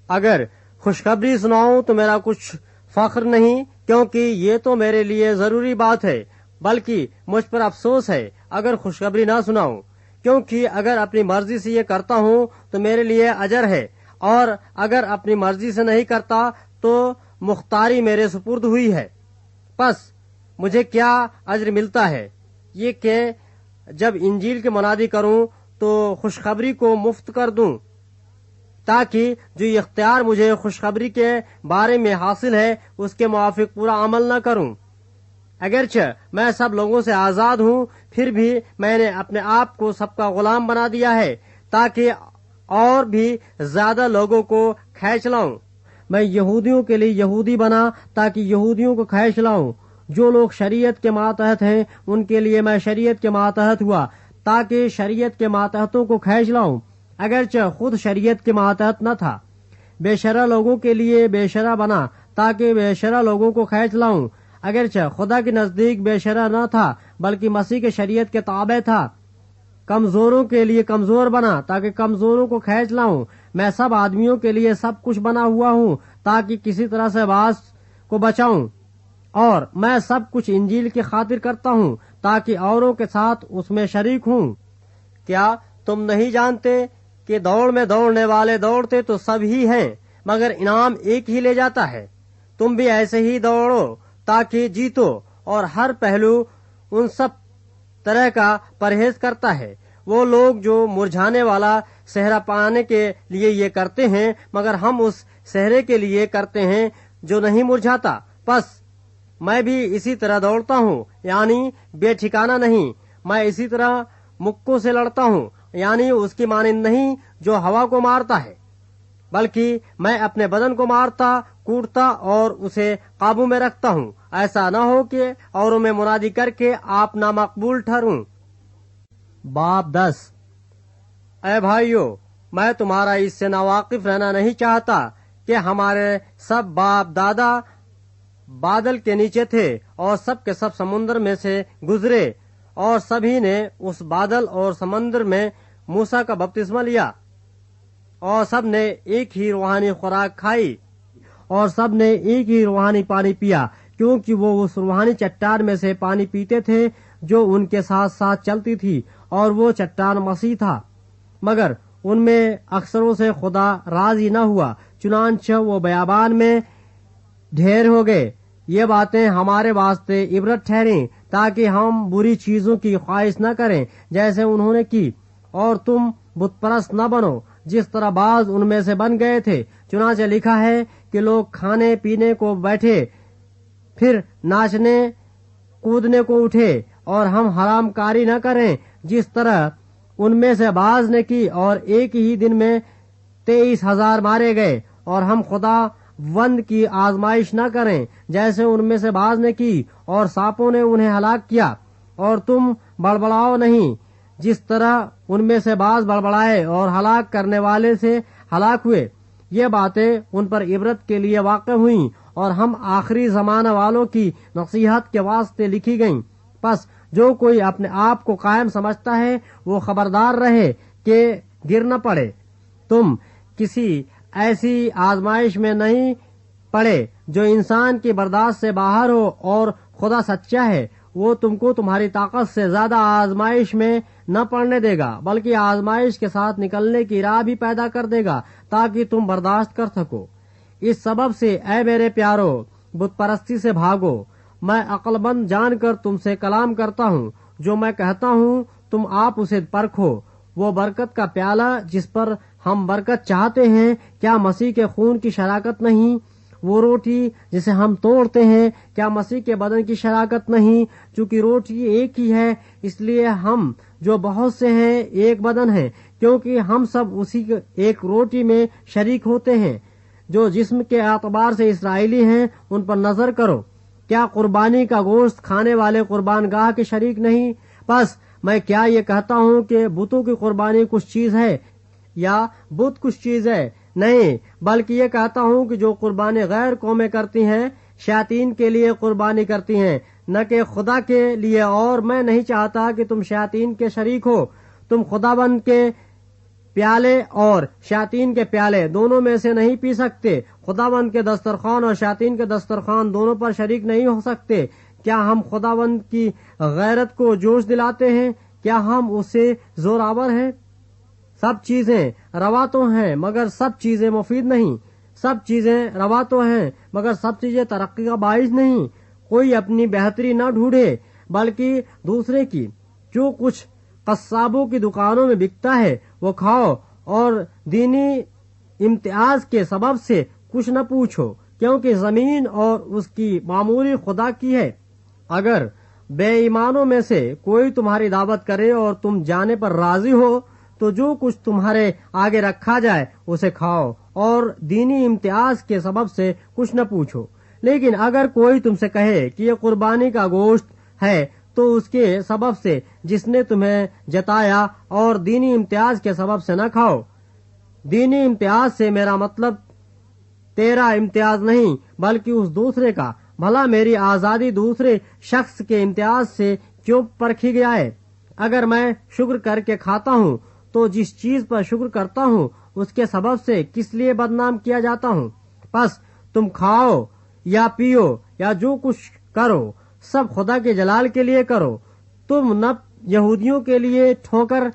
अगर खुशखबरी सुनाऊं तो मेरा कुछ फख्र नहीं, क्योंकि ये तो मेरे लिए जरूरी बात है, बल्कि मुझ पर अफसोस है अगर खुशखबरी ना सुनाऊं, क्योंकि अगर अपनी मर्जी से ये करता हूँ तो मेरे लिए अजर है, और अगर अपनी मर्जी से नहीं करता तो मुख्तारी मेरे सुपुर्द हुई है। बस मुझे क्या अजर मिलता है? ये कि जब इंजील की मुनादी करूं तो खुशखबरी को मुफ्त कर दूं, ताकि जो इख्तियार मुझे खुशखबरी के बारे में हासिल है उसके मुआफिक पूरा अमल न करूं। अगरचे मैं सब लोगों से आजाद हूँ, फिर भी मैंने अपने आप को सबका गुलाम बना दिया है, ताकि और भी ज्यादा लोगों को खींच लाऊं। मैं यहूदियों के लिए यहूदी बना ताकि यहूदियों को खींच लाऊं। जो लोग शरीयत के मातहत हैं उनके लिए मैं शरीयत के मातहत हुआ, ताकि शरीयत के मातहतों को खींच लाऊं, अगरचे खुद शरीयत के मातहत न था। बेशरा लोगों के लिए बेशरा बना ताकि बेशरा लोगों को खींच लाऊं, अगरचे खुदा के नजदीक बेशरा न था, बल्कि मसीह के शरीयत के ताबे था। कमजोरों के लिए कमजोर बना ताकि कमजोरों को खींच लाऊं। मैं सब आदमियों के लिए सब कुछ बना हुआ हूँ ताकि किसी तरह से बास को बचाऊं। और मैं सब कुछ इंजील की खातिर करता हूँ ताकि औरों के साथ उसमें शरीक हूँ। क्या तुम नहीं जानते कि दौड़ में दौड़ने वाले दौड़ते तो सब ही हैं, मगर इनाम एक ही ले जाता है। तुम भी ऐसे ही दौड़ो ताकि जीतो। और हर पहलू उन सब तरह का परहेज करता है। वो लोग जो मुरझाने वाला सेहरा पाने के लिए ये करते हैं, मगर हम उस सेहरे के लिए करते हैं जो नहीं मुरझाता। बस मैं भी इसी तरह दौड़ता हूँ, यानी बेठिकाना नहीं। मैं इसी तरह मुक्कों से लड़ता हूँ, यानी उसकी मानिंद नहीं जो हवा को मारता है, बल्कि मैं अपने बदन को मारता, कूटता और उसे काबू में रखता हूँ। ऐसा न हो कि औरों में मुनादी करके आप नामकबूल ठहरूं। बाब 10। ऐ भाइयों, मैं तुम्हारा इससे नावाकिफ रहना नहीं चाहता कि हमारे सब बाप दादा बादल के नीचे थे और सब के सब समुद्र में से गुजरे और सभी ने उस बादल और समुद्र में मूसा का बपतिस्मा लिया और सब ने एक ही रूहानी खुराक खाई और सब ने एक ही रूहानी पानी पिया, क्योंकि वो उस रूहानी चट्टान में से पानी पीते थे जो उनके साथ साथ चलती थी, और वो चट्टान मसीह था। मगर उनमें अक्सरों से खुदा राजी न हुआ, चुनांचे वो बयाबान में ढेर हो गए। ये बातें हमारे वास्ते इबरत ठहरी ताकि हम बुरी चीजों की ख्वाहिश न करें जैसे उन्होंने की, और तुम बुतपरस्त न बनो जिस तरह बाज उनमें से बन गए थे। चुनांचे लिखा है कि लोग खाने पीने को बैठे, फिर नाचने कूदने को उठे, और हम हरामकारी न करें जिस तरह उनमें से बाज ने की, और एक ही दिन में 23,000 मारे गए। और हम खुदा वंद की आजमाइश न करें जैसे उनमें से बाज ने की, और सांपों ने उन्हें हलाक किया। और तुम बड़बड़ाओ नहीं जिस तरह उनमें से बाज बड़बड़ाए और हलाक करने वाले से हलाक हुए। ये बातें उन पर इबरत के लिए वाक़ हुई और हम आखिरी जमाना वालों की नसीहत के वास्ते लिखी गईं। बस जो कोई अपने आप को कायम समझता है वो खबरदार रहे कि गिर न पड़े। तुम किसी ऐसी आजमाइश में नहीं पड़े जो इंसान की बर्दाश्त से बाहर हो, और खुदा सच्चा है, वो तुमको तुम्हारी ताकत से ज्यादा आजमाइश में न पड़ने देगा, बल्कि आजमाइश के साथ निकलने की राह भी पैदा कर देगा ताकि तुम बर्दाश्त कर सको। इस सबब से ऐ मेरे प्यारो, बुतपरस्ती से भागो। मैं अक्लमंद जानकर तुमसे कलाम करता हूँ। जो मैं कहता हूँ तुम आप उसे परखो। वो बरकत का प्याला जिस पर हम बरकत चाहते हैं, क्या मसीह के खून की शराकत नहीं? वो रोटी जिसे हम तोड़ते हैं, क्या मसीह के बदन की शराकत नहीं? चूंकि रोटी एक ही है, इसलिए हम जो बहुत से हैं एक बदन हैं, क्योंकि हम सब उसी एक रोटी में शरीक होते हैं। जो जिस्म के एतबार से इसराइली हैं उन पर नजर करो। क्या कुर्बानी का गोश्त खाने वाले कुर्बान गाह के शरीक नहीं? बस मैं क्या ये कहता हूँ कि बुतों की कुर्बानी कुछ चीज है या बुत कुछ चीज है? नहीं, बल्कि ये कहता हूँ कि जो कुर्बानी गैर कौमें करती हैं शैतान के लिए कुर्बानी करती हैं, न कि खुदा के लिए। और मैं नहीं चाहता कि तुम शैतान के शरीक हो। तुम खुदाबंद के प्याले और शैतान के प्याले दोनों में से नहीं पी सकते। खुदाबंद के दस्तरखान और शैतान के दस्तरखान दोनों पर शरीक नहीं हो सकते। क्या हम खुदाबंद की गैरत को जोश दिलाते हैं? क्या हम उससे जोरावर हैं? सब चीजें रवा तो हैं मगर सब चीजें मुफीद नहीं। सब चीजें रवा तो हैं मगर सब चीजें तरक्की का बाइस नहीं। कोई अपनी बेहतरी न ढूंढे बल्कि दूसरे की। जो कुछ कस्साबों की दुकानों में बिकता है वो खाओ, और दीनी इम्तियाज के सबब से कुछ न पूछो, क्योंकि जमीन और उसकी मामूली खुदा की है। अगर बेईमानों में से कोई तुम्हारी दावत करे और तुम जाने पर राजी हो, तो जो कुछ तुम्हारे आगे रखा जाए उसे खाओ, और दीनी इम्तियाज के सबब से कुछ न पूछो। लेकिन अगर कोई तुमसे कहे कि ये कुर्बानी का गोश्त है, तो उसके सबब से जिसने तुम्हें जताया, और दीनी इम्तियाज के सबब से न खाओ। दीनी इम्तियाज से मेरा मतलब तेरा इम्तियाज नहीं बल्कि उस दूसरे का। भला मेरी आजादी दूसरे शख्स के इम्तियाज से क्यों परखी गया है? अगर मैं शुक्र करके खाता हूँ तो जिस चीज पर शुक्र करता हूँ उसके सबब से किस लिए बदनाम किया जाता हूँ। बस तुम खाओ या पियो या जो कुछ करो सब खुदा के जलाल के लिए करो। तुम न यहूदियों के लिए ठोकर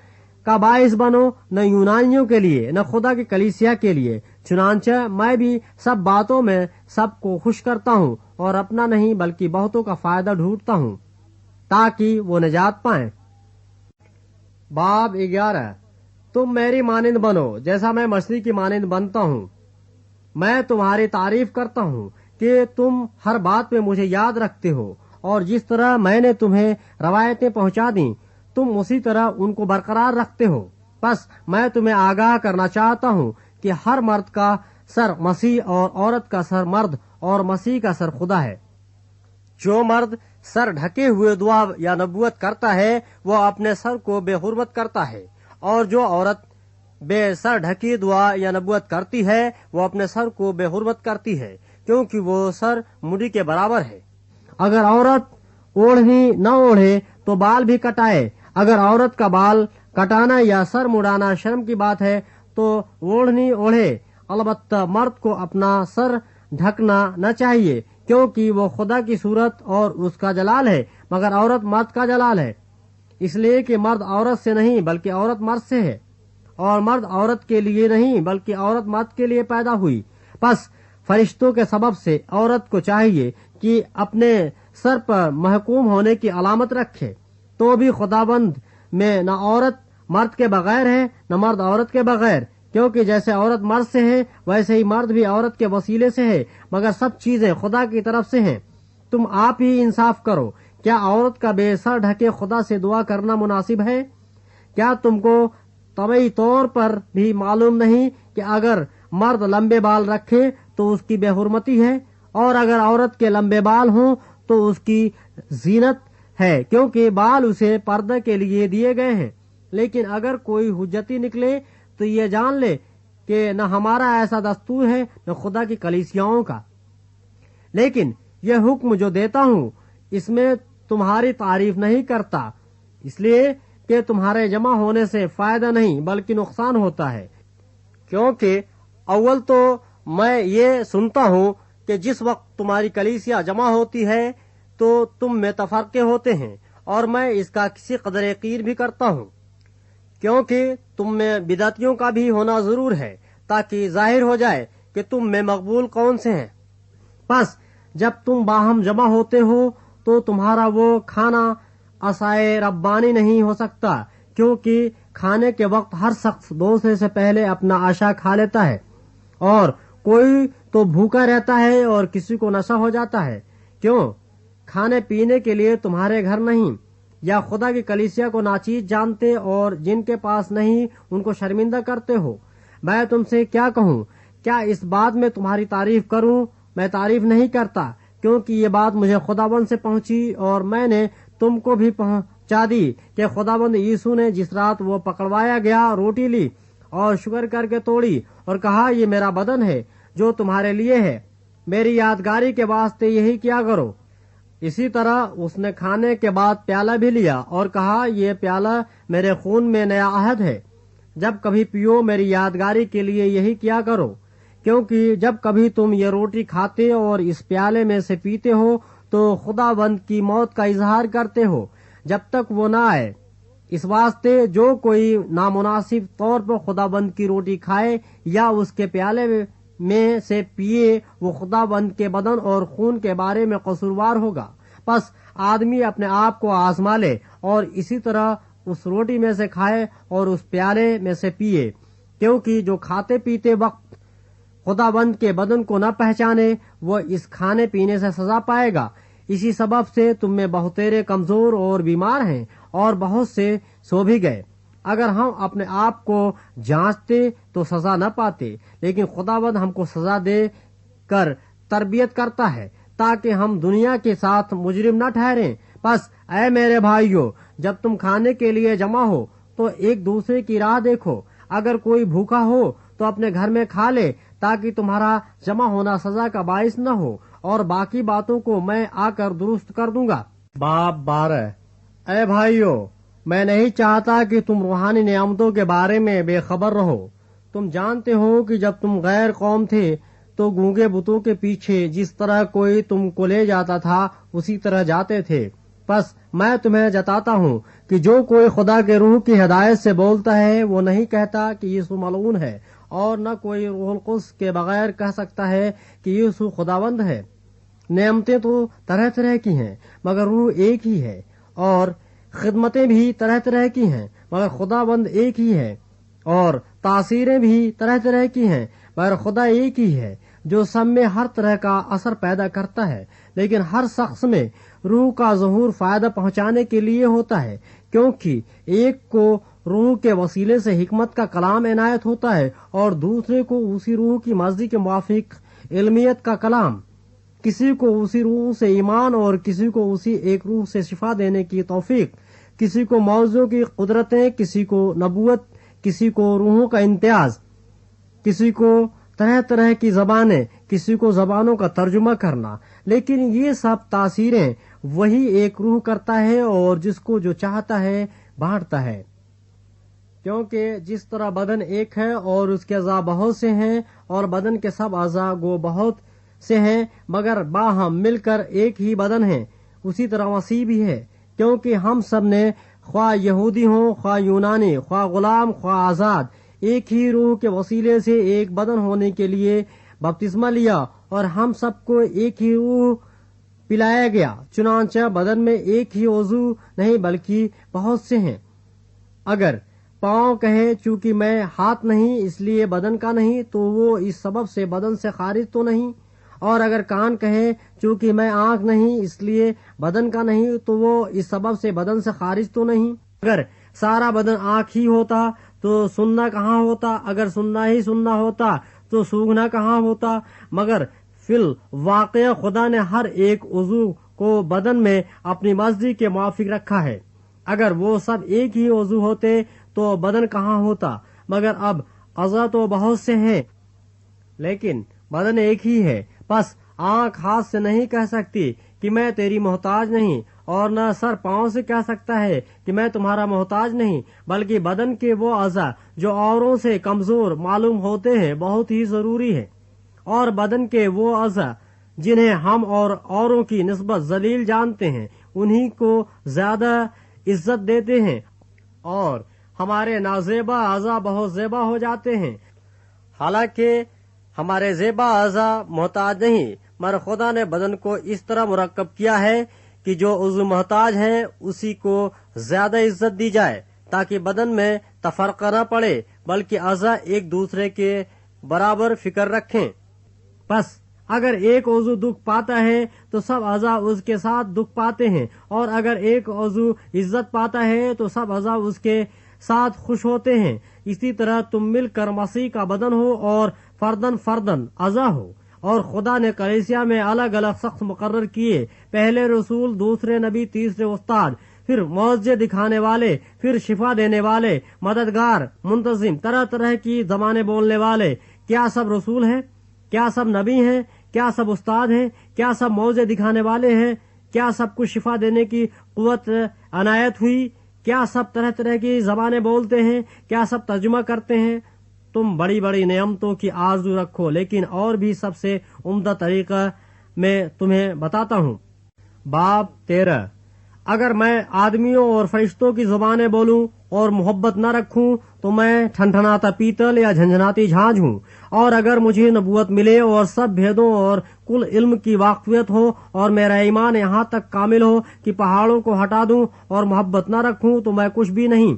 का बाइस बनो, न यूनानियों के लिए, न खुदा की कलीसिया के लिए। चुनांचे मैं भी सब बातों में सबको खुश करता हूँ और अपना नहीं बल्कि बहुतों का फायदा ढूंढता हूँ ताकि वो निजात पाएं। बाब 11। तुम मेरी मानिंद बनो जैसा मैं मसीह की मानिंद बनता हूँ। मैं तुम्हारी तारीफ करता हूँ कि तुम हर बात में मुझे याद रखते हो और जिस तरह मैंने तुम्हें रवायतें पहुंचा दी तुम उसी तरह उनको बरकरार रखते हो। बस मैं तुम्हें आगाह करना चाहता हूँ कि हर मर्द का सर मसीह और औरत का सर मर्द और मसीह का सर खुदा है। जो मर्द सर ढके हुए दुआ या नबूवत करता है वो अपने सर को बेहुरमत करता है, और जो औरत बेसर ढकी दुआ या नबूवत करती है वो अपने सर को बेहुरमत करती है, क्योंकि वो सर मुड़ी के बराबर है। अगर औरत ओढ़नी न ओढ़े तो बाल भी कटाए। अगर औरत का बाल कटाना या सर मुड़ाना शर्म की बात है तो ओढ़नी ओढ़े। अलबत्ता मर्द को अपना सर ढकना न चाहिए, क्योंकि वो खुदा की सूरत और उसका जलाल है, मगर औरत मर्द का जलाल है। इसलिए कि मर्द औरत से नहीं बल्कि औरत मर्द से है, और मर्द औरत के लिए नहीं बल्कि औरत मर्द के लिए पैदा हुई। बस फरिश्तों के सबब से औरत को चाहिए कि अपने सर पर महकूम होने की अलामत रखे, तो भी खुदाबंद में न औरत मर्द के बगैर है न मर्द औरत के बगैर, क्योंकि जैसे औरत मर्द से है वैसे ही मर्द भी औरत के वसीले से है, मगर सब चीजें खुदा की तरफ से हैं। तुम आप ही इंसाफ करो। क्या औरत का बेसर ढके खुदा से दुआ करना मुनासिब है? क्या तुमको तबई तौर पर भी मालूम नहीं कि अगर मर्द लंबे बाल रखे तो उसकी बेहुरमती है, और अगर औरत के लंबे बाल हों तो उसकी जीनत है, क्योंकि बाल उसे पर्दे के लिए दिए गए हैं। लेकिन अगर कोई हुज्जती निकले तो ये जान ले कि न हमारा ऐसा दस्तूर है न खुदा की कलीसियाओं का। लेकिन यह हुक्म जो देता हूँ इसमें तुम्हारी तारीफ नहीं करता, इसलिए कि तुम्हारे जमा होने से फायदा नहीं बल्कि नुकसान होता है। क्योंकि अव्वल तो मैं ये सुनता हूँ कि जिस वक्त तुम्हारी कलीसिया जमा होती है तो तुम में तफरके होते हैं, और मैं इसका किसी कदर यकीन भी करता हूँ, क्योंकि तुम में बिदअतियों का भी होना जरूर है, ताकि जाहिर हो जाए कि तुम में मकबूल कौन से हैं। बस जब तुम बाहम जमा होते हो तो तुम्हारा वो खाना असाए रब्बानी नहीं हो सकता, क्योंकि खाने के वक्त हर शख्स दूसरे से पहले अपना आशा खा लेता है, और कोई तो भूखा रहता है और किसी को नशा हो जाता है। क्यों? खाने पीने के लिए तुम्हारे घर नहीं, या खुदा की कलीसिया को नाचीज जानते और जिनके पास नहीं उनको शर्मिंदा करते हो। मैं तुमसे क्या कहूँ? क्या इस बात में तुम्हारी तारीफ करूँ? मैं तारीफ नहीं करता, क्योंकि ये बात मुझे खुदाबंद से पहुंची और मैंने तुमको भी पहुंचा दी कि खुदाबंद यीशु ने जिस रात वो पकड़वाया गया रोटी ली और शुक्र करके तोड़ी और कहा, ये मेरा बदन है जो तुम्हारे लिए है, मेरी यादगारी के वास्ते यही किया करो। इसी तरह उसने खाने के बाद प्याला भी लिया और कहा, ये प्याला मेरे खून में नया अहद है, जब कभी पियो मेरी यादगारी के लिए यही किया करो। क्योंकि जब कभी तुम ये रोटी खाते और इस प्याले में से पीते हो तो खुदाबंद की मौत का इजहार करते हो जब तक वो ना आए। इस वास्ते जो कोई नामुनासिब तौर पर खुदाबंद की रोटी खाए या उसके प्याले में से पिए वो खुदाबंद के बदन और खून के बारे में कसूरवार होगा। बस आदमी अपने आप को आजमा ले और इसी तरह उस रोटी में से खाए और उस प्याले में से पिए, क्योंकि जो खाते पीते वक्त खुदाबंद के बदन को न पहचाने वो इस खाने पीने से सजा पाएगा। इसी सबब से तुम में बहुतेरे कमजोर और बीमार हैं और बहुत से सो भी गए। अगर हम अपने आप को जांचते तो सजा न पाते, लेकिन खुदाबंद हमको सजा दे कर तरबियत करता है ताकि हम दुनिया के साथ मुजरिम न ठहरें। बस ऐ मेरे भाइयों, जब तुम खाने के लिए जमा हो तो एक दूसरे की राह देखो। अगर कोई भूखा हो तो अपने घर में खा ले, ताकि तुम्हारा जमा होना सजा का बाइस न हो, और बाकी बातों को मैं आकर दुरुस्त कर दूंगा। बाब 12। ऐ भाइयों, میں نہیں چاہتا کہ تم روحانی نعمتوں کے بارے میں بے خبر رہو۔ تم جانتے ہو کہ جب تم غیر قوم تھے تو گونگے بتوں کے پیچھے جس طرح کوئی تم کو لے جاتا تھا اسی طرح جاتے تھے۔ بس میں تمہیں جتاتا ہوں کہ جو کوئی خدا کے روح کی ہدایت سے بولتا ہے وہ نہیں کہتا کہ یسوع ملعون ہے، اور نہ کوئی روح القدس کے بغیر کہہ سکتا ہے کہ یسوع خداوند ہے۔ نعمتیں تو طرح طرح کی ہیں مگر روح ایک ہی ہے، اور خدمتیں بھی طرح طرح کی ہیں مگر خداوند ایک ہی ہے، اور تاثیریں بھی طرح طرح کی ہیں مگر خدا ایک ہی ہے جو سب میں ہر طرح کا اثر پیدا کرتا ہے، لیکن ہر شخص میں روح کا ظہور فائدہ پہنچانے کے لیے ہوتا ہے، کیونکہ ایک کو روح کے وسیلے سے حکمت کا کلام عنایت ہوتا ہے اور دوسرے کو اسی روح کی مرضی کے موافق علمیت کا کلام، کسی کو اسی روح سے ایمان اور کسی کو اسی ایک روح سے شفا دینے کی توفیق، کسی کو موعظوں کی قدرتیں، کسی کو نبوت، کسی کو روحوں کا امتیاز، کسی کو طرح طرح کی زبانیں، کسی کو زبانوں کا ترجمہ کرنا، لیکن یہ سب تاثیریں وہی ایک روح کرتا ہے اور جس کو جو چاہتا ہے بانٹتا ہے۔ کیونکہ جس طرح بدن ایک ہے اور اس کے اعضاء بہت سے ہیں اور بدن کے سب اعضاء گو بہت سے ہیں مگر باہم مل کر ایک ہی بدن ہیں، اسی طرح مسیح بھی ہے، کیونکہ ہم سب نے خواہ یہودی ہوں خواہ یونانی، خواہ غلام خواہ آزاد، ایک ہی روح کے وسیلے سے ایک بدن ہونے کے لیے بپتسمہ لیا اور ہم سب کو ایک ہی روح پلایا گیا، چنانچہ بدن میں ایک ہی عضو نہیں بلکہ بہت سے ہیں۔ اگر پاؤں کہے چونکہ میں ہاتھ نہیں اس لیے بدن کا نہیں تو وہ اس سبب سے بدن سے خارج تو نہیں، اور اگر کان کہے چونکہ میں آنکھ نہیں اس لیے بدن کا نہیں تو وہ اس سبب سے بدن سے خارج تو نہیں۔ اگر سارا بدن آنکھ ہی ہوتا تو سننا کہاں ہوتا؟ اگر سننا ہی سننا ہوتا تو سونگھنا کہاں ہوتا؟ مگر فی الواقع خدا نے ہر ایک عضو کو بدن میں اپنی مرضی کے موافق رکھا ہے۔ اگر وہ سب ایک ہی عضو ہوتے تو بدن کہاں ہوتا؟ مگر اب اعضاء تو بہت سے ہیں لیکن بدن ایک ہی ہے۔ بس آنکھ ہاتھ سے نہیں کہہ سکتی کہ میں تیری محتاج نہیں، اور نہ سر پاؤں سے کہہ سکتا ہے کہ میں تمہارا محتاج نہیں، بلکہ بدن کے وہ اعضاء جو اوروں سے کمزور معلوم ہوتے ہیں بہت ہی ضروری ہے، اور بدن کے وہ اعضاء جنہیں ہم اور اوروں کی نسبت ذلیل جانتے ہیں انہی کو زیادہ عزت دیتے ہیں، اور ہمارے نازیبا اعضاء بہت زیبا ہو جاتے ہیں، حالانکہ ہمارے زیبا اعضاء محتاج نہیں، مگر خدا نے بدن کو اس طرح مرکب کیا ہے کہ جو عضو محتاج ہے اسی کو زیادہ عزت دی جائے، تاکہ بدن میں تفرقہ نہ پڑے بلکہ اعضاء ایک دوسرے کے برابر فکر رکھیں۔ بس اگر ایک عضو دکھ پاتا ہے تو سب اعضاء اس کے ساتھ دکھ پاتے ہیں، اور اگر ایک عضو عزت پاتا ہے تو سب اعضاء اس کے ساتھ خوش ہوتے ہیں۔ اسی طرح تم مل کر مسیح کا بدن ہو اور فردن فردن اعضاء ہو، اور خدا نے کلیسیا میں الگ الگ شخص مقرر کیے، پہلے رسول، دوسرے نبی، تیسرے استاد، پھر معجزے دکھانے والے، پھر شفا دینے والے، مددگار، منتظم، طرح طرح کی زبانیں بولنے والے۔ کیا سب رسول ہیں؟ کیا سب نبی ہیں؟ کیا سب استاد ہیں؟ کیا سب معجزے دکھانے والے ہیں؟ کیا سب کو شفا دینے کی قوت عنایت ہوئی؟ کیا سب طرح طرح کی زبانیں بولتے ہیں؟ کیا سب ترجمہ کرتے ہیں؟ تم بڑی بڑی نعمتوں کی آرزو رکھو، لیکن اور بھی سب سے عمدہ طریقہ میں تمہیں بتاتا ہوں۔ باب 13۔ اگر میں آدمیوں اور فرشتوں کی زبانیں بولوں اور محبت نہ رکھوں تو میں ٹھنٹھناتا پیتل یا جھنجھناتی جھاج ہوں، اور اگر مجھے نبوت ملے اور سب بھیدوں اور کل علم کی واقفیت ہو اور میرا ایمان یہاں تک کامل ہو کہ پہاڑوں کو ہٹا دوں اور محبت نہ رکھوں تو میں کچھ بھی نہیں،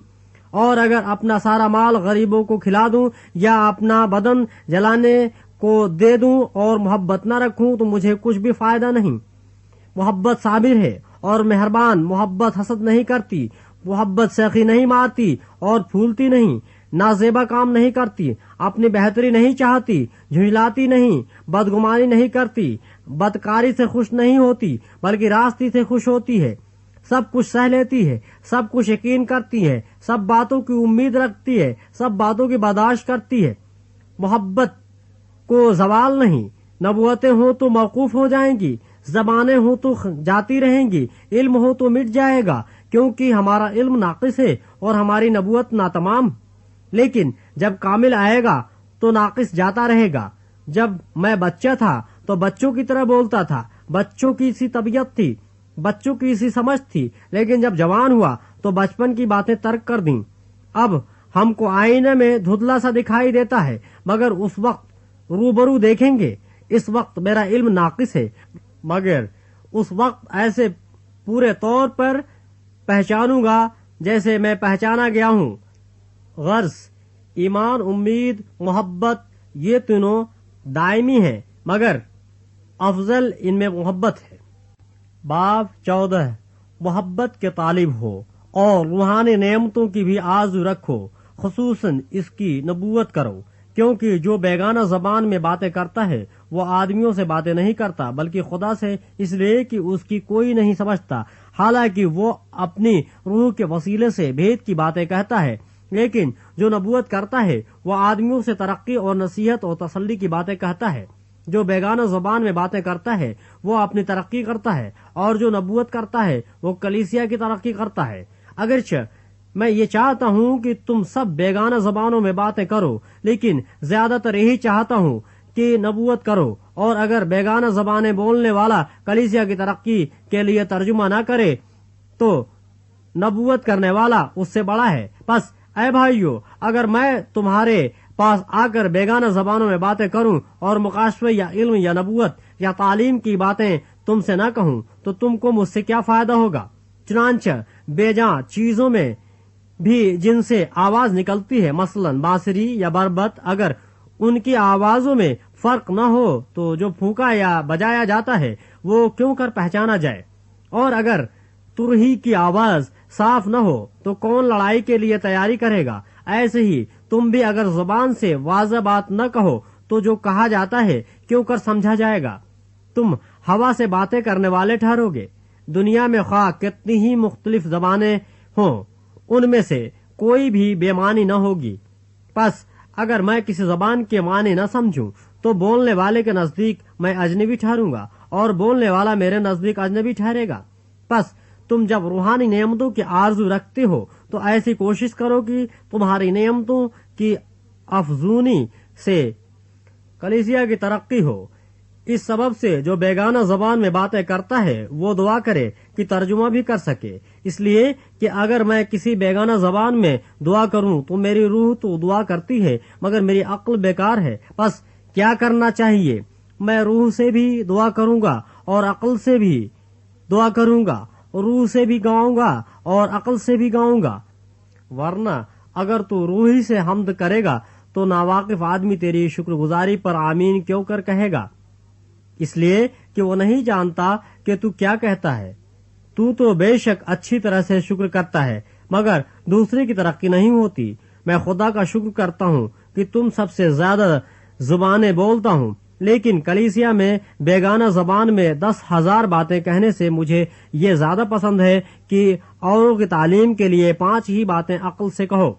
اور اگر اپنا سارا مال غریبوں کو کھلا دوں یا اپنا بدن جلانے کو دے دوں اور محبت نہ رکھوں تو مجھے کچھ بھی فائدہ نہیں۔ محبت صابر ہے اور مہربان، محبت حسد نہیں کرتی، محبت سخی نہیں مارتی اور پھولتی نہیں، نازیبا کام نہیں کرتی، اپنی بہتری نہیں چاہتی، جھنجھلاتی نہیں، بدگمانی نہیں کرتی، بدکاری سے خوش نہیں ہوتی بلکہ راستی سے خوش ہوتی ہے، سب کچھ سہ لیتی ہے، سب کچھ یقین کرتی ہے، سب باتوں کی امید رکھتی ہے، سب باتوں کی برداشت کرتی ہے۔ محبت کو زوال نہیں۔ نبوتیں ہوں تو موقوف ہو جائیں گی، زبانیں ہوں تو جاتی رہیں گی، علم ہو تو مٹ جائے گا، क्योंकि हमारा इल्म नाकिस है और हमारी नबूवत नातमाम। लेकिन जब कामिल आएगा तो नाकिस जाता रहेगा। जब मैं बच्चा था तो बच्चों की तरह बोलता था, बच्चों की सी तबीयत थी, बच्चों की सी समझ थी। लेकिन जब जवान हुआ तो बचपन की बातें तर्क कर दी। अब हमको आईने में धुंधला सा दिखाई देता है, मगर उस वक्त रूबरू देखेंगे। इस वक्त मेरा इल्म नाकिस है, मगर उस वक्त ऐसे पूरे तौर पर पहचानूंगा जैसे मैं पहचाना गया हूँ। गर्ज, ईमान, उम्मीद, मोहब्बत, ये तीनों दायमी हैं, मगर अफजल इनमें मोहब्बत है। बाब 14। मोहब्बत के तालिब हो और रूहानी नेमतों की भी आरज़ू रखो, खुसूसन इसकी नबूवत करो, क्योंकि जो बेगाना जबान में बातें करता है वो आदमियों से बातें नहीं करता बल्कि खुदा से, इसलिए कि उसकी कोई नहीं समझता। हालांकि वो अपनी रूह के वसीले से भेद की बातें कहता है। लेकिन जो नबूवत करता है वो आदमियों से तरक्की और नसीहत और तसल्ली की बातें कहता है। जो बेगाना जबान में बातें करता है वो अपनी तरक्की करता है, और जो नबूवत करता है वो कलीसिया की तरक्की करता है। अगरचे मैं ये चाहता हूँ कि तुम सब बेगाना जबानों में बातें करो, लेकिन ज्यादातर यही चाहता हूँ कि नबूवत करो। और अगर बेगाना जबानें बोलने वाला कलीसिया की तरक्की के लिए तर्जुमा न करे तो नबूवत करने वाला उससे बड़ा है। बस ऐ भाइयों, अगर मैं तुम्हारे पास आकर बेगाना जबानों में बातें करूं और मुकाशफे या इल्म या नबूवत या तालीम की बातें तुमसे न कहूं तो तुमको मुझसे क्या फायदा होगा। चुनांचे बेजां चीजों में भी जिनसे आवाज निकलती है, मसलन बांसुरी या बरबत, अगर उनकी आवाजों में फर्क न हो तो जो फूंका या बजाया जाता है वो क्यों कर पहचाना जाए। और अगर तुरही की आवाज साफ न हो तो कौन लड़ाई के लिए तैयारी करेगा। ऐसे ही तुम भी अगर जुबान से वाज़ेह बात न कहो तो जो कहा जाता है क्यों कर समझा जाएगा। तुम हवा से बातें करने वाले ठहरोगे। दुनिया में ख्वाह कितनी ही मुख्तलिफ जबानें हों, उनमें से कोई भी बेमानी न होगी। बस अगर मैं किसी जबान के माने न समझूं तो बोलने वाले के नजदीक मैं अजनबी ठहरूंगा और बोलने वाला मेरे नजदीक अजनबी ठहरेगा। बस तुम जब रूहानी नेमतों की आरजू रखते हो तो ऐसी कोशिश करो कि तुम्हारी नेमतों की अफजूनी से कलीसिया की तरक्की हो। इस सबब से जो बेगाना जबान में बातें करता है वो दुआ करे कि तर्जुमा भी कर सके, इसलिए कि अगर मैं किसी बेगाना जबान में दुआ करूं तो मेरी रूह तो दुआ करती है मगर मेरी अक्ल बेकार है। बस क्या करना चाहिए? मैं रूह से भी दुआ करूंगा और अक्ल से भी दुआ करूंगा, रूह से भी गाऊंगा और अक्ल से भी गाऊंगा। वरना अगर तू रूही से हमद करेगा तो नावाकिफ आदमी तेरी शुक्रगुजारी पर आमीन क्यों कर कहेगा, इसलिए कि वो नहीं जानता कि तू क्या कहता है। तू तो बेशक अच्छी तरह से शुक्र करता है मगर दूसरे की तरक्की नहीं होती। मैं खुदा का शुक्र करता हूँ कि तुम सबसे ज्यादा जुबानें बोलता हूँ, लेकिन कलीसिया में बेगाना जबान में 10,000 बातें कहने से मुझे ये ज्यादा पसंद है कि औरों की तालीम के लिए 5 ही बातें अक्ल से कहो।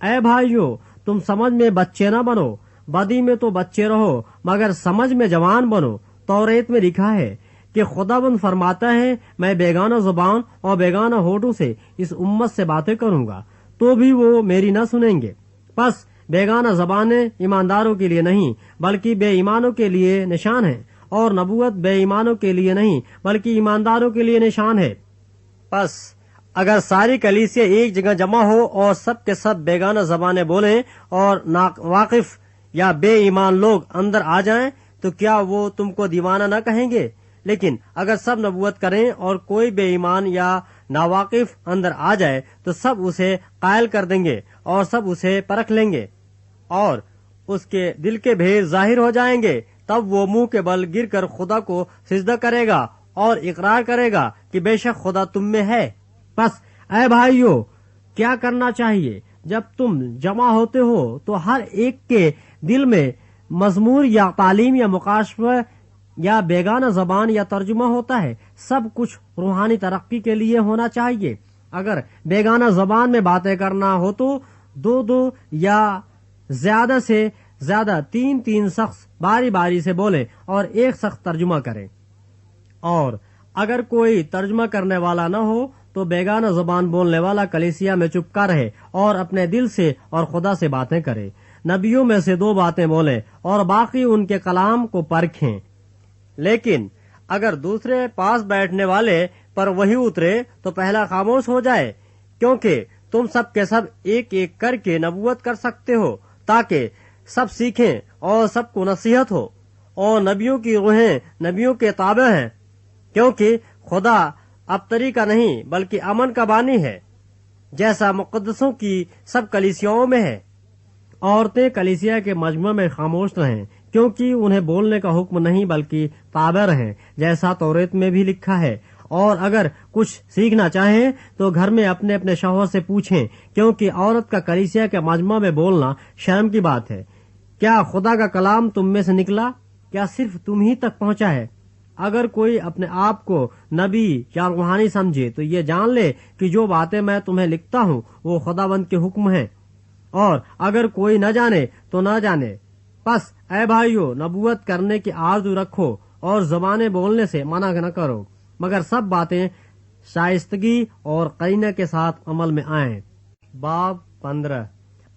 ऐ भाइयों, तुम समझ में बच्चे न बनो, बदी में तो बच्चे रहो मगर समझ में जवान बनो। तौरेत में लिखा है कि खुदाबंद फरमाता है, मैं बेगाना जुबान और बेगाना होठों से इस उम्मत से बातें करूंगा तो भी वो मेरी न सुनेंगे। बस बेगाना जबानें ईमानदारों के लिए नहीं बल्कि बेईमानों के लिए निशान है, और नबूवत बेईमानों के लिए नहीं बल्कि ईमानदारों के लिए निशान है। बस अगर सारी कलीसिया एक जगह जमा हो और सब के सब बेगाना जबानें बोलें और नावाकिफ या बेईमान लोग अंदर आ जाएं तो क्या वो तुमको दीवाना न कहेंगे? लेकिन अगर सब नबूवत करें और कोई बेईमान या नावाकिफ अंदर आ जाए तो सब उसे कायल कर देंगे और सब उसे परख लेंगे और उसके दिल के भेद जाहिर हो जाएंगे। तब वो मुंह के बल गिर कर खुदा को सिजदा करेगा और इकरार करेगा कि बेशक खुदा तुम में है। बस ऐ भाइयों, क्या करना चाहिए? जब तुम जमा होते हो तो हर एक के दिल में मजमूर या तालीम या मुकाशफा या बेगाना जबान या तर्जुमा होता है। सब कुछ रूहानी तरक्की के लिए होना चाहिए। अगर बेगाना जबान में बातें करना हो तो 2-2 या ज्यादा से ज्यादा 3-3 शख्स बारी बारी से बोले और एक शख्स तर्जुमा करे। और अगर कोई तर्जुमा करने वाला न हो تو बेगाना जुबान बोलने वाला कलीसिया में चुपका रहे और अपने दिल से और खुदा से बातें करे। नबियों में से 2 बातें बोले और बाकी उनके कलाम को परखें। लेकिन अगर दूसरे पास बैठने वाले पर वही उतरे तो पहला खामोश हो जाए, क्योंकि तुम सब के सब एक एक करके नबूवत कर सकते हो, ताकि सब सीखें और सबको नसीहत हो। और नबियों की रूहें नबियों के ताबे हैं, क्योंकि खुदा अबतरी का नहीं बल्कि अमन का बानी है, जैसा मुकद्दसों की सब कलीसियाओं में है। औरतें कलीसिया के मजमा में खामोश रहें, क्योंकि उन्हें बोलने का हुक्म नहीं बल्कि ताबे रहें, जैसा तौरेत में भी लिखा है। और अगर कुछ सीखना चाहें तो घर में अपने अपने शौहर से पूछें, क्योंकि औरत का कलीसिया के मजमा में बोलना शर्म की बात है। क्या खुदा का कलाम तुम में से निकला? क्या सिर्फ तुम ही तक पहुंचा है? अगर कोई अपने आप को नबी या रूहानी समझे तो ये जान ले कि जो बातें मैं तुम्हें लिखता हूँ वो खुदावंद के हुक्म हैं। और अगर कोई न जाने तो न जाने। बस ऐ भाइयों, नबूवत करने की आरज़ू रखो और ज़बानें बोलने से मना न करो, मगर सब बातें शाइस्तगी और करीने के साथ अमल में आएं। बाब 15।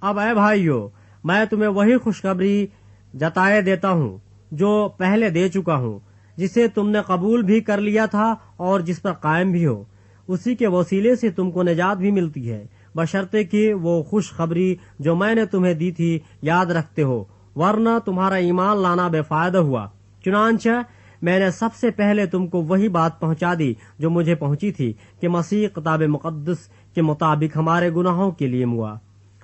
अब ऐ भाइयों, मैं तुम्हें वही खुशखबरी जताए देता हूँ जो पहले दे चुका हूँ, जिसे तुमने कबूल भी कर लिया था और जिस पर कायम भी हो। उसी के वसीले से तुमको निजात भी मिलती है, बशर्ते कि वो खुशखबरी जो मैंने तुम्हें दी थी याद रखते हो, वरना तुम्हारा ईमान लाना बेफायदा हुआ। चुनांचे मैंने सबसे पहले तुमको वही बात पहुंचा दी जो मुझे पहुंची थी कि मसीह किताब मुकद्दस के मुताबिक हमारे गुनाहों के लिए मुआ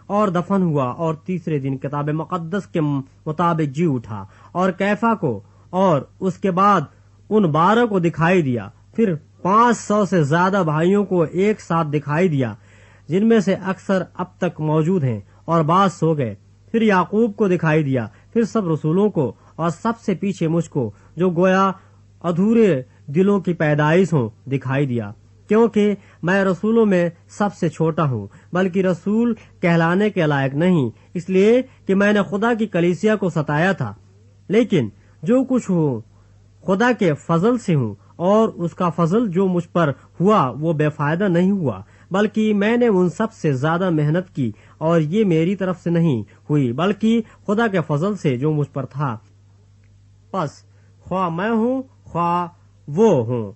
और दफन हुआ और तीसरे दिन किताब मुकद्दस के मुताबिक जी उठा और कैफा को और उसके बाद उन 12 को दिखाई दिया। फिर 500 से ज्यादा भाइयों को एक साथ दिखाई दिया, जिनमें से अक्सर अब तक मौजूद हैं और बाज सो गए। फिर याकूब को दिखाई दिया, फिर सब रसूलों को और सबसे पीछे मुझको, जो गोया अधूरे दिलों की पैदाइश हो, दिखाई दिया। क्योंकि मैं रसूलों में सबसे छोटा हूँ, बल्कि रसूल कहलाने के लायक नहीं, इसलिए कि मैंने खुदा की कलीसिया को सताया था। लेकिन जो कुछ हूँ खुदा के फजल से हूँ, और उसका फजल जो मुझ पर हुआ वो बेफायदा नहीं हुआ, बल्कि मैंने उन सब से ज्यादा मेहनत की, और ये मेरी तरफ से नहीं हुई बल्कि खुदा के फजल से जो मुझ पर था। बस ख्वाह मैं हूँ ख्वाह वो हूँ,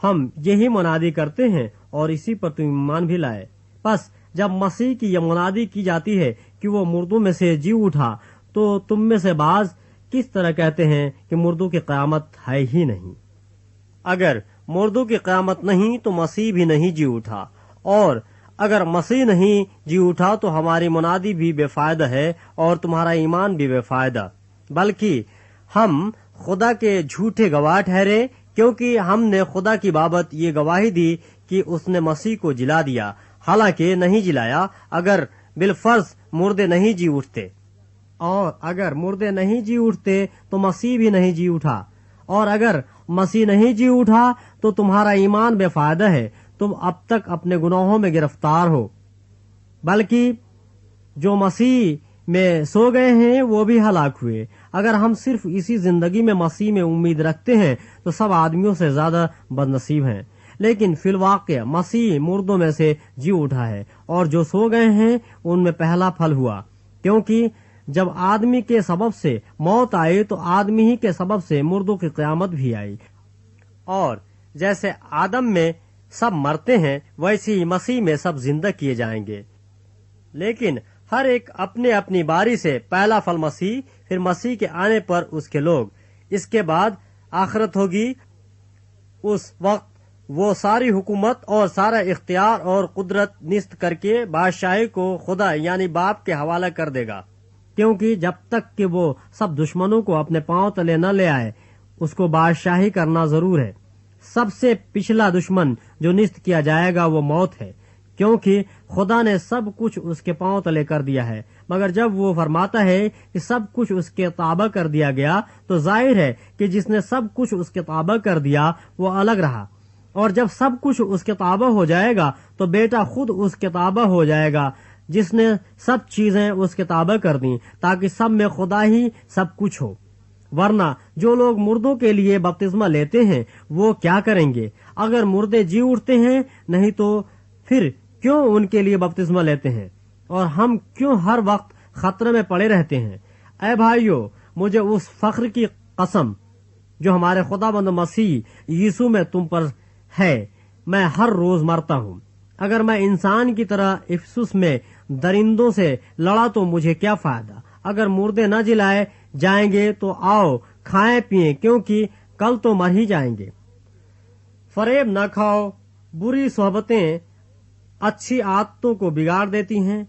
हम यही मुनादी करते हैं और इसी पर तुम ईमान भी लाए। बस जब मसीह की यह मुनादी की जाती है कि वो मुर्दों में से जी उठा, तो तुम में से बाज किस तरह कहते हैं कि मुर्दों की क़यामत है ही नहीं। अगर मुर्दों की क़यामत नहीं तो मसीह भी नहीं जी उठा, और अगर मसीह नहीं जी उठा तो हमारी मुनादी भी बेफायदा है और तुम्हारा ईमान भी बेफायदा। बल्कि हम खुदा के झूठे गवाह ठहरे, क्योंकि हमने खुदा की बाबत ये गवाही दी कि उसने मसीह को जिला दिया, हालांकि नहीं जिलाया। अगर बिलफर्ज मुर्दे नहीं जी उठते, और अगर मुर्दे नहीं जी उठते तो मसीह भी नहीं जी उठा, और अगर मसीह नहीं जी उठा तो तुम्हारा ईमान बेफायदा है, तुम अब तक अपने गुनाहों में गिरफ्तार हो। बल्कि जो मसीह में सो गए हैं वो भी हलाक हुए। अगर हम सिर्फ इसी जिंदगी में मसीह में उम्मीद रखते हैं तो सब आदमियों से ज्यादा बदनसीब हैं। लेकिन फिलवाक़या मसीह मुर्दों में से जी उठा है, और जो सो गए हैं उनमें पहला फल हुआ। क्योंकि जब आदमी के सबब से मौत आई तो आदमी ही के सबब से मुर्दों की क़यामत भी आई। और जैसे आदम में सब मरते हैं, वैसे ही मसीह में सब जिंदा किए जाएंगे। लेकिन हर एक अपने अपनी बारी से, पहला फल मसीह, फिर मसीह के आने पर उसके लोग, इसके बाद आखिरत होगी। उस वक्त वो सारी हुकूमत और सारा इख्तियार और कुदरत निस्त करके बादशाही को खुदा यानी बाप के हवाला कर देगा, क्योंकि जब तक कि वो सब दुश्मनों को अपने पांव तले न ले आए, उसको बादशाही करना जरूर है। सबसे पिछला दुश्मन जो निस्त किया जाएगा वो मौत है, क्योंकि खुदा ने सब कुछ उसके पांव तले कर दिया है। मगर जब वो फरमाता है कि सब कुछ उसके ताबा कर दिया गया, तो जाहिर है कि जिसने सब कुछ उसके ताबा कर दिया वो अलग रहा, और जब सब कुछ उसके ताबा हो जाएगा तो बेटा खुद उसके ताबा हो जाएगा, जिसने सब चीजें उसके ताबा कर दी, ताकि सब में खुदा ही सब कुछ हो। वरना जो लोग मुर्दों के लिए बपतिस्मा लेते हैं वो क्या करेंगे? अगर मुर्दे जी उठते हैं, नहीं तो फिर क्यों उनके लिए बपतिस्मा लेते हैं और हम क्यों हर वक्त खतरे में पड़े रहते हैं। ऐ भाइयों, मुझे उस फख्र की कसम जो हमारे खुदाबंद मसीह यीशु में तुम पर है, मैं हर रोज मरता हूँ। अगर मैं इंसान की तरह इफसुस में दरिंदों से लड़ा तो मुझे क्या फायदा। अगर मुर्दे न जिलाए जाएंगे तो आओ खाएं पिएं, क्योंकि कल तो मर ही जाएंगे। फरेब न खाओ, बुरी सोहबतें अच्छी आदतों को बिगाड़ देती हैं।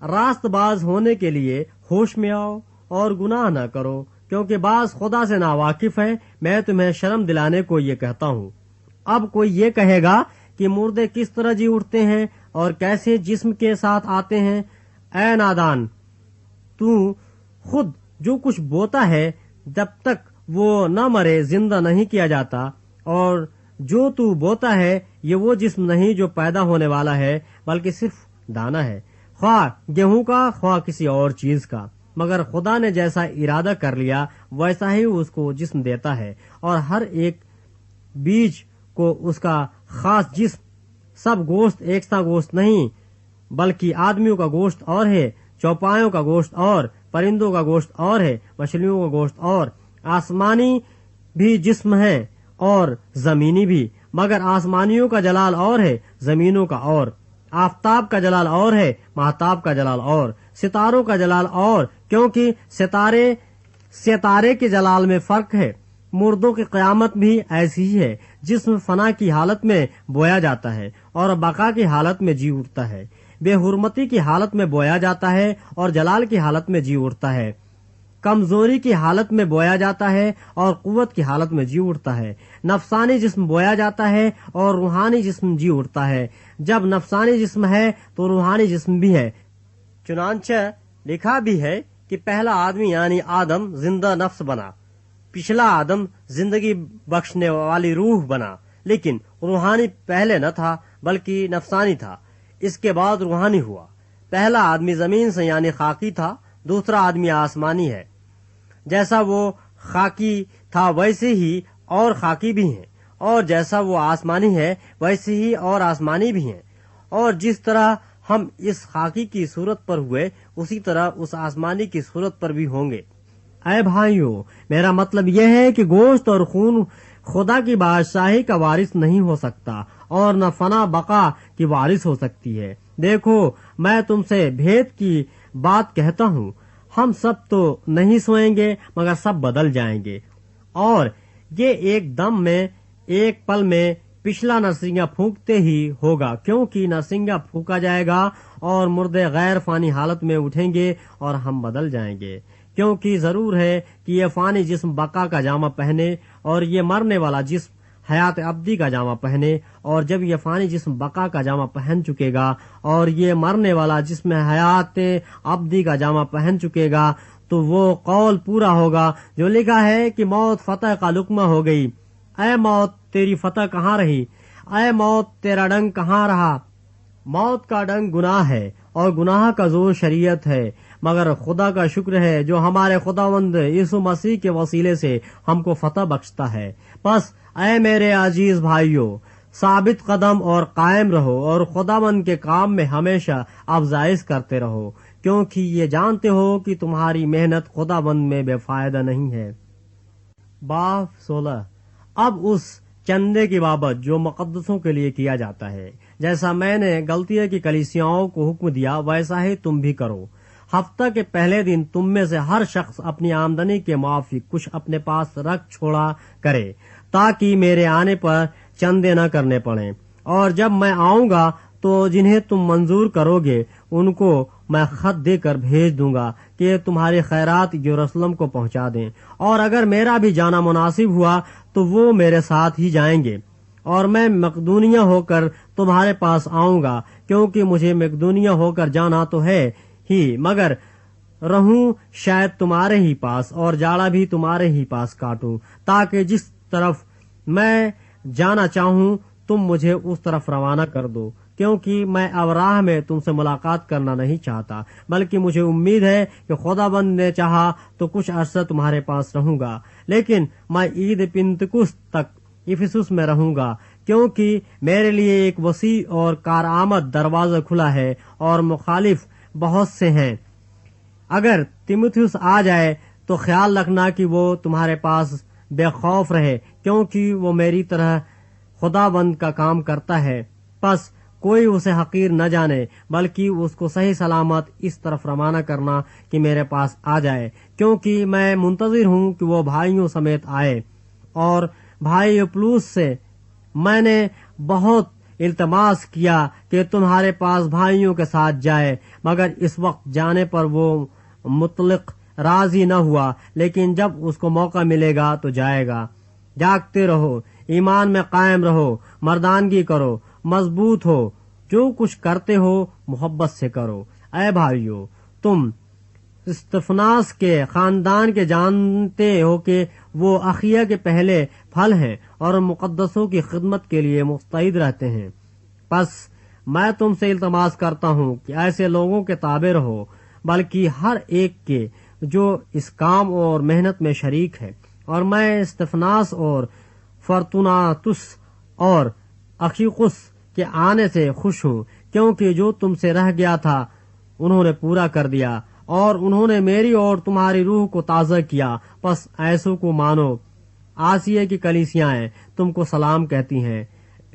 रास्तबाज होने के लिए होश में आओ और गुनाह न करो, क्योंकि बाज खुदा से नावाकिफ है। मैं तुम्हें शर्म दिलाने को ये कहता हूँ। अब कोई ये कहेगा कि मुर्दे किस तरह जी उठते हैं और कैसे जिस्म के साथ आते हैं। ऐ नादान, तू खुद जो कुछ बोता है, जब तक वो न मरे जिंदा नहीं किया जाता, और जो तू बोता है ये वो जिस्म नहीं जो पैदा होने वाला है, बल्कि सिर्फ दाना है, ख्वाह गेहूं का ख्वाह किसी और चीज का। मगर खुदा ने जैसा इरादा कर लिया वैसा ही उसको जिस्म देता है, और हर एक बीज को उसका खास जिस्म। सब गोश्त एक सा गोश्त नहीं, बल्कि आदमियों का गोश्त और है, चौपायों का गोश्त और, परिंदों का गोश्त और है, मछलियों का गोश्त और। आसमानी भी जिस्म है और जमीनी भी, मगर आसमानियों का जलाल और है, जमीनों का और। आफताब का जलाल और है, महताब का जलाल और, सितारों का जलाल और, क्योंकि सितारे के जलाल में फर्क है। मुर्दों की कयामत भी ऐसी ही है। जिस्म फना की हालत में बोया जाता है और बका की हालत में जी उठता है। बेहुरमती की हालत में बोया जाता है और जलाल की हालत में जी उठता है। कमजोरी की हालत में बोया जाता है और कुव्वत की हालत में जी उठता है। नफसानी जिस्म बोया जाता है और रूहानी जिस्म जी उठता है। जब नफसानी जिस्म है तो रूहानी जिस्म भी है। चुनांचे लिखा भी है कि पहला आदमी यानी आदम जिंदा नफ्स बना, पिछला आदम जिंदगी बख्शने वाली रूह बना। लेकिन रूहानी पहले न था बल्कि नफसानी था, इसके बाद रूहानी हुआ। पहला आदमी जमीन से यानी खाकी था, दूसरा आदमी आसमानी है। जैसा वो खाकी था वैसे ही और खाकी भी हैं, और जैसा वो आसमानी है वैसे ही और आसमानी भी हैं। और जिस तरह हम इस खाकी की सूरत पर हुए उसी तरह उस आसमानी की सूरत पर भी होंगे। ऐ भाइयों, मेरा मतलब यह है कि गोश्त और खून खुदा की बादशाही का वारिस नहीं हो सकता और न फना बका की वारिस हो सकती है। देखो, मैं तुमसे भेद की बात कहता हूँ, हम सब तो नहीं सोएंगे मगर सब बदल जाएंगे। और ये एक दम में, एक पल में, पिछला नरसिंगा फूंकते ही होगा, क्योंकि नरसिंगा फूंका जाएगा और मुर्दे गैर फानी हालत में उठेंगे और हम बदल जाएंगे। क्योंकि जरूर है कि ये फानी जिस्म बका का जामा पहने और ये मरने वाला जिस्म हयात अब्दी का जामा पहने। और जब ये फानी जिस्म बका का जामा पहन चुकेगा और ये मरने वाला जिस्म हयात अब्दी का जामा पहन चुकेगा, तो वो कौल पूरा होगा जो लिखा है कि मौत फतह का लुकमा हो गई। ऐ मौत, तेरी फतह कहाँ रही? ऐ मौत, तेरा डंग कहाँ रहा? मौत का डंग गुनाह है और गुनाह का जोर शरीयत है, मगर खुदा का शुक्र है जो हमारे खुदावंद यीशु मसीह के वसीले से हमको फतह बख्शता है। बस ऐ मेरे अजीज भाइयों, साबित कदम और कायम रहो और खुदावंद के काम में हमेशा अफजाइश करते रहो, क्योंकि ये जानते हो कि तुम्हारी मेहनत खुदावंद में बेफायदा नहीं है। बाब 16। अब उस चंदे की बाबत जो मुकद्दसों के लिए किया जाता है, जैसा मैंने गलतिया की कलीसियाओं को हुक्म दिया वैसा ही तुम भी करो। हफ्ता के पहले दिन तुम में से हर शख्स अपनी आमदनी के मुआफिक कुछ अपने पास रख छोड़ा करे, ताकि मेरे आने पर चंदे न करने पड़े। और जब मैं आऊंगा तो जिन्हें तुम मंजूर करोगे उनको मैं खत देकर भेज दूंगा कि तुम्हारे खैरात यरूशलेम को पहुंचा दें। और अगर मेरा भी जाना मुनासिब हुआ तो वो मेरे साथ ही जाएंगे। और मैं मकदूनिया होकर तुम्हारे पास आऊंगा, क्योंकि मुझे मकदूनिया होकर जाना तो है ही, मगर रहूं शायद तुम्हारे ही पास और जाड़ा भी तुम्हारे ही पास काटूं, ताकि जिस तरफ मैं जाना चाहूं तुम मुझे उस तरफ रवाना कर दो। क्योंकि मैं अब राह में तुमसे मुलाकात करना नहीं चाहता, बल्कि मुझे उम्मीद है कि खुदाबंद ने चाहा तो कुछ अरसा तुम्हारे पास रहूंगा। लेकिन मैं ईद पिंतकुस्त तक इफिसुस में रहूंगा, کیونکہ میرے لیے ایک وسیع اور کارآمد دروازہ کھلا ہے اور مخالف بہت سے ہیں۔ اگر تیموتھیوس آ جائے تو خیال رکھنا کہ وہ تمہارے پاس بے خوف رہے، کیونکہ وہ میری طرح خدا بند کا کام کرتا ہے۔ پس کوئی اسے حقیر نہ جانے، بلکہ اس کو صحیح سلامت اس طرف روانہ کرنا کہ میرے پاس آ جائے، کیونکہ میں منتظر ہوں کہ وہ بھائیوں سمیت آئے۔ اور بھائی اپلوس سے میں نے بہت التماس کیا کہ تمہارے پاس بھائیوں کے ساتھ جائے، مگر اس وقت جانے پر وہ مطلق راضی نہ ہوا، لیکن جب اس کو موقع ملے گا تو جائے گا۔ جاگتے رہو، ایمان میں قائم رہو، مردانگی کرو، مضبوط ہو، جو کچھ کرتے ہو محبت سے کرو۔ اے بھائیو، تم استفناس کے خاندان کے جانتے ہو کہ وہ اخیہ کے پہلے پھل ہیں اور مقدسوں کی خدمت کے لیے مستعد رہتے ہیں۔ پس میں تم سے التماس کرتا ہوں کہ ایسے لوگوں کے تابع رہو، بلکہ ہر ایک کے جو اس کام اور محنت میں شریک ہے۔ اور میں استفناس اور فرتوناتس اور اخیقس کے آنے سے خوش ہوں، کیونکہ جو تم سے رہ گیا تھا انہوں نے پورا کر دیا، اور انہوں نے میری اور تمہاری روح کو تازہ کیا۔ پس ایسو کو مانو۔ آسیہ کی کلیسیاں تم کو سلام کہتی ہیں۔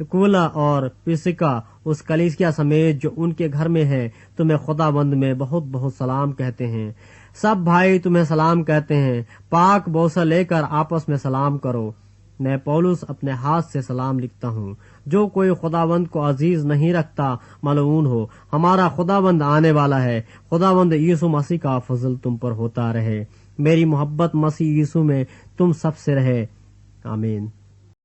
اکولا اور پسکا اس کلیسیا سمیت جو ان کے گھر میں ہے تمہیں خدا بند میں بہت بہت سلام کہتے ہیں۔ سب بھائی تمہیں سلام کہتے ہیں۔ پاک بوسہ لے کر آپس میں سلام کرو۔ میں پولس اپنے ہاتھ سے سلام لکھتا ہوں۔ جو کوئی خداوند کو عزیز نہیں رکھتا ملعون ہو۔ ہمارا خداوند آنے والا ہے۔ خداوند یسوع مسیح کا فضل تم پر ہوتا رہے۔ میری محبت مسیح یسوع میں تم سب سے رہے۔ آمین۔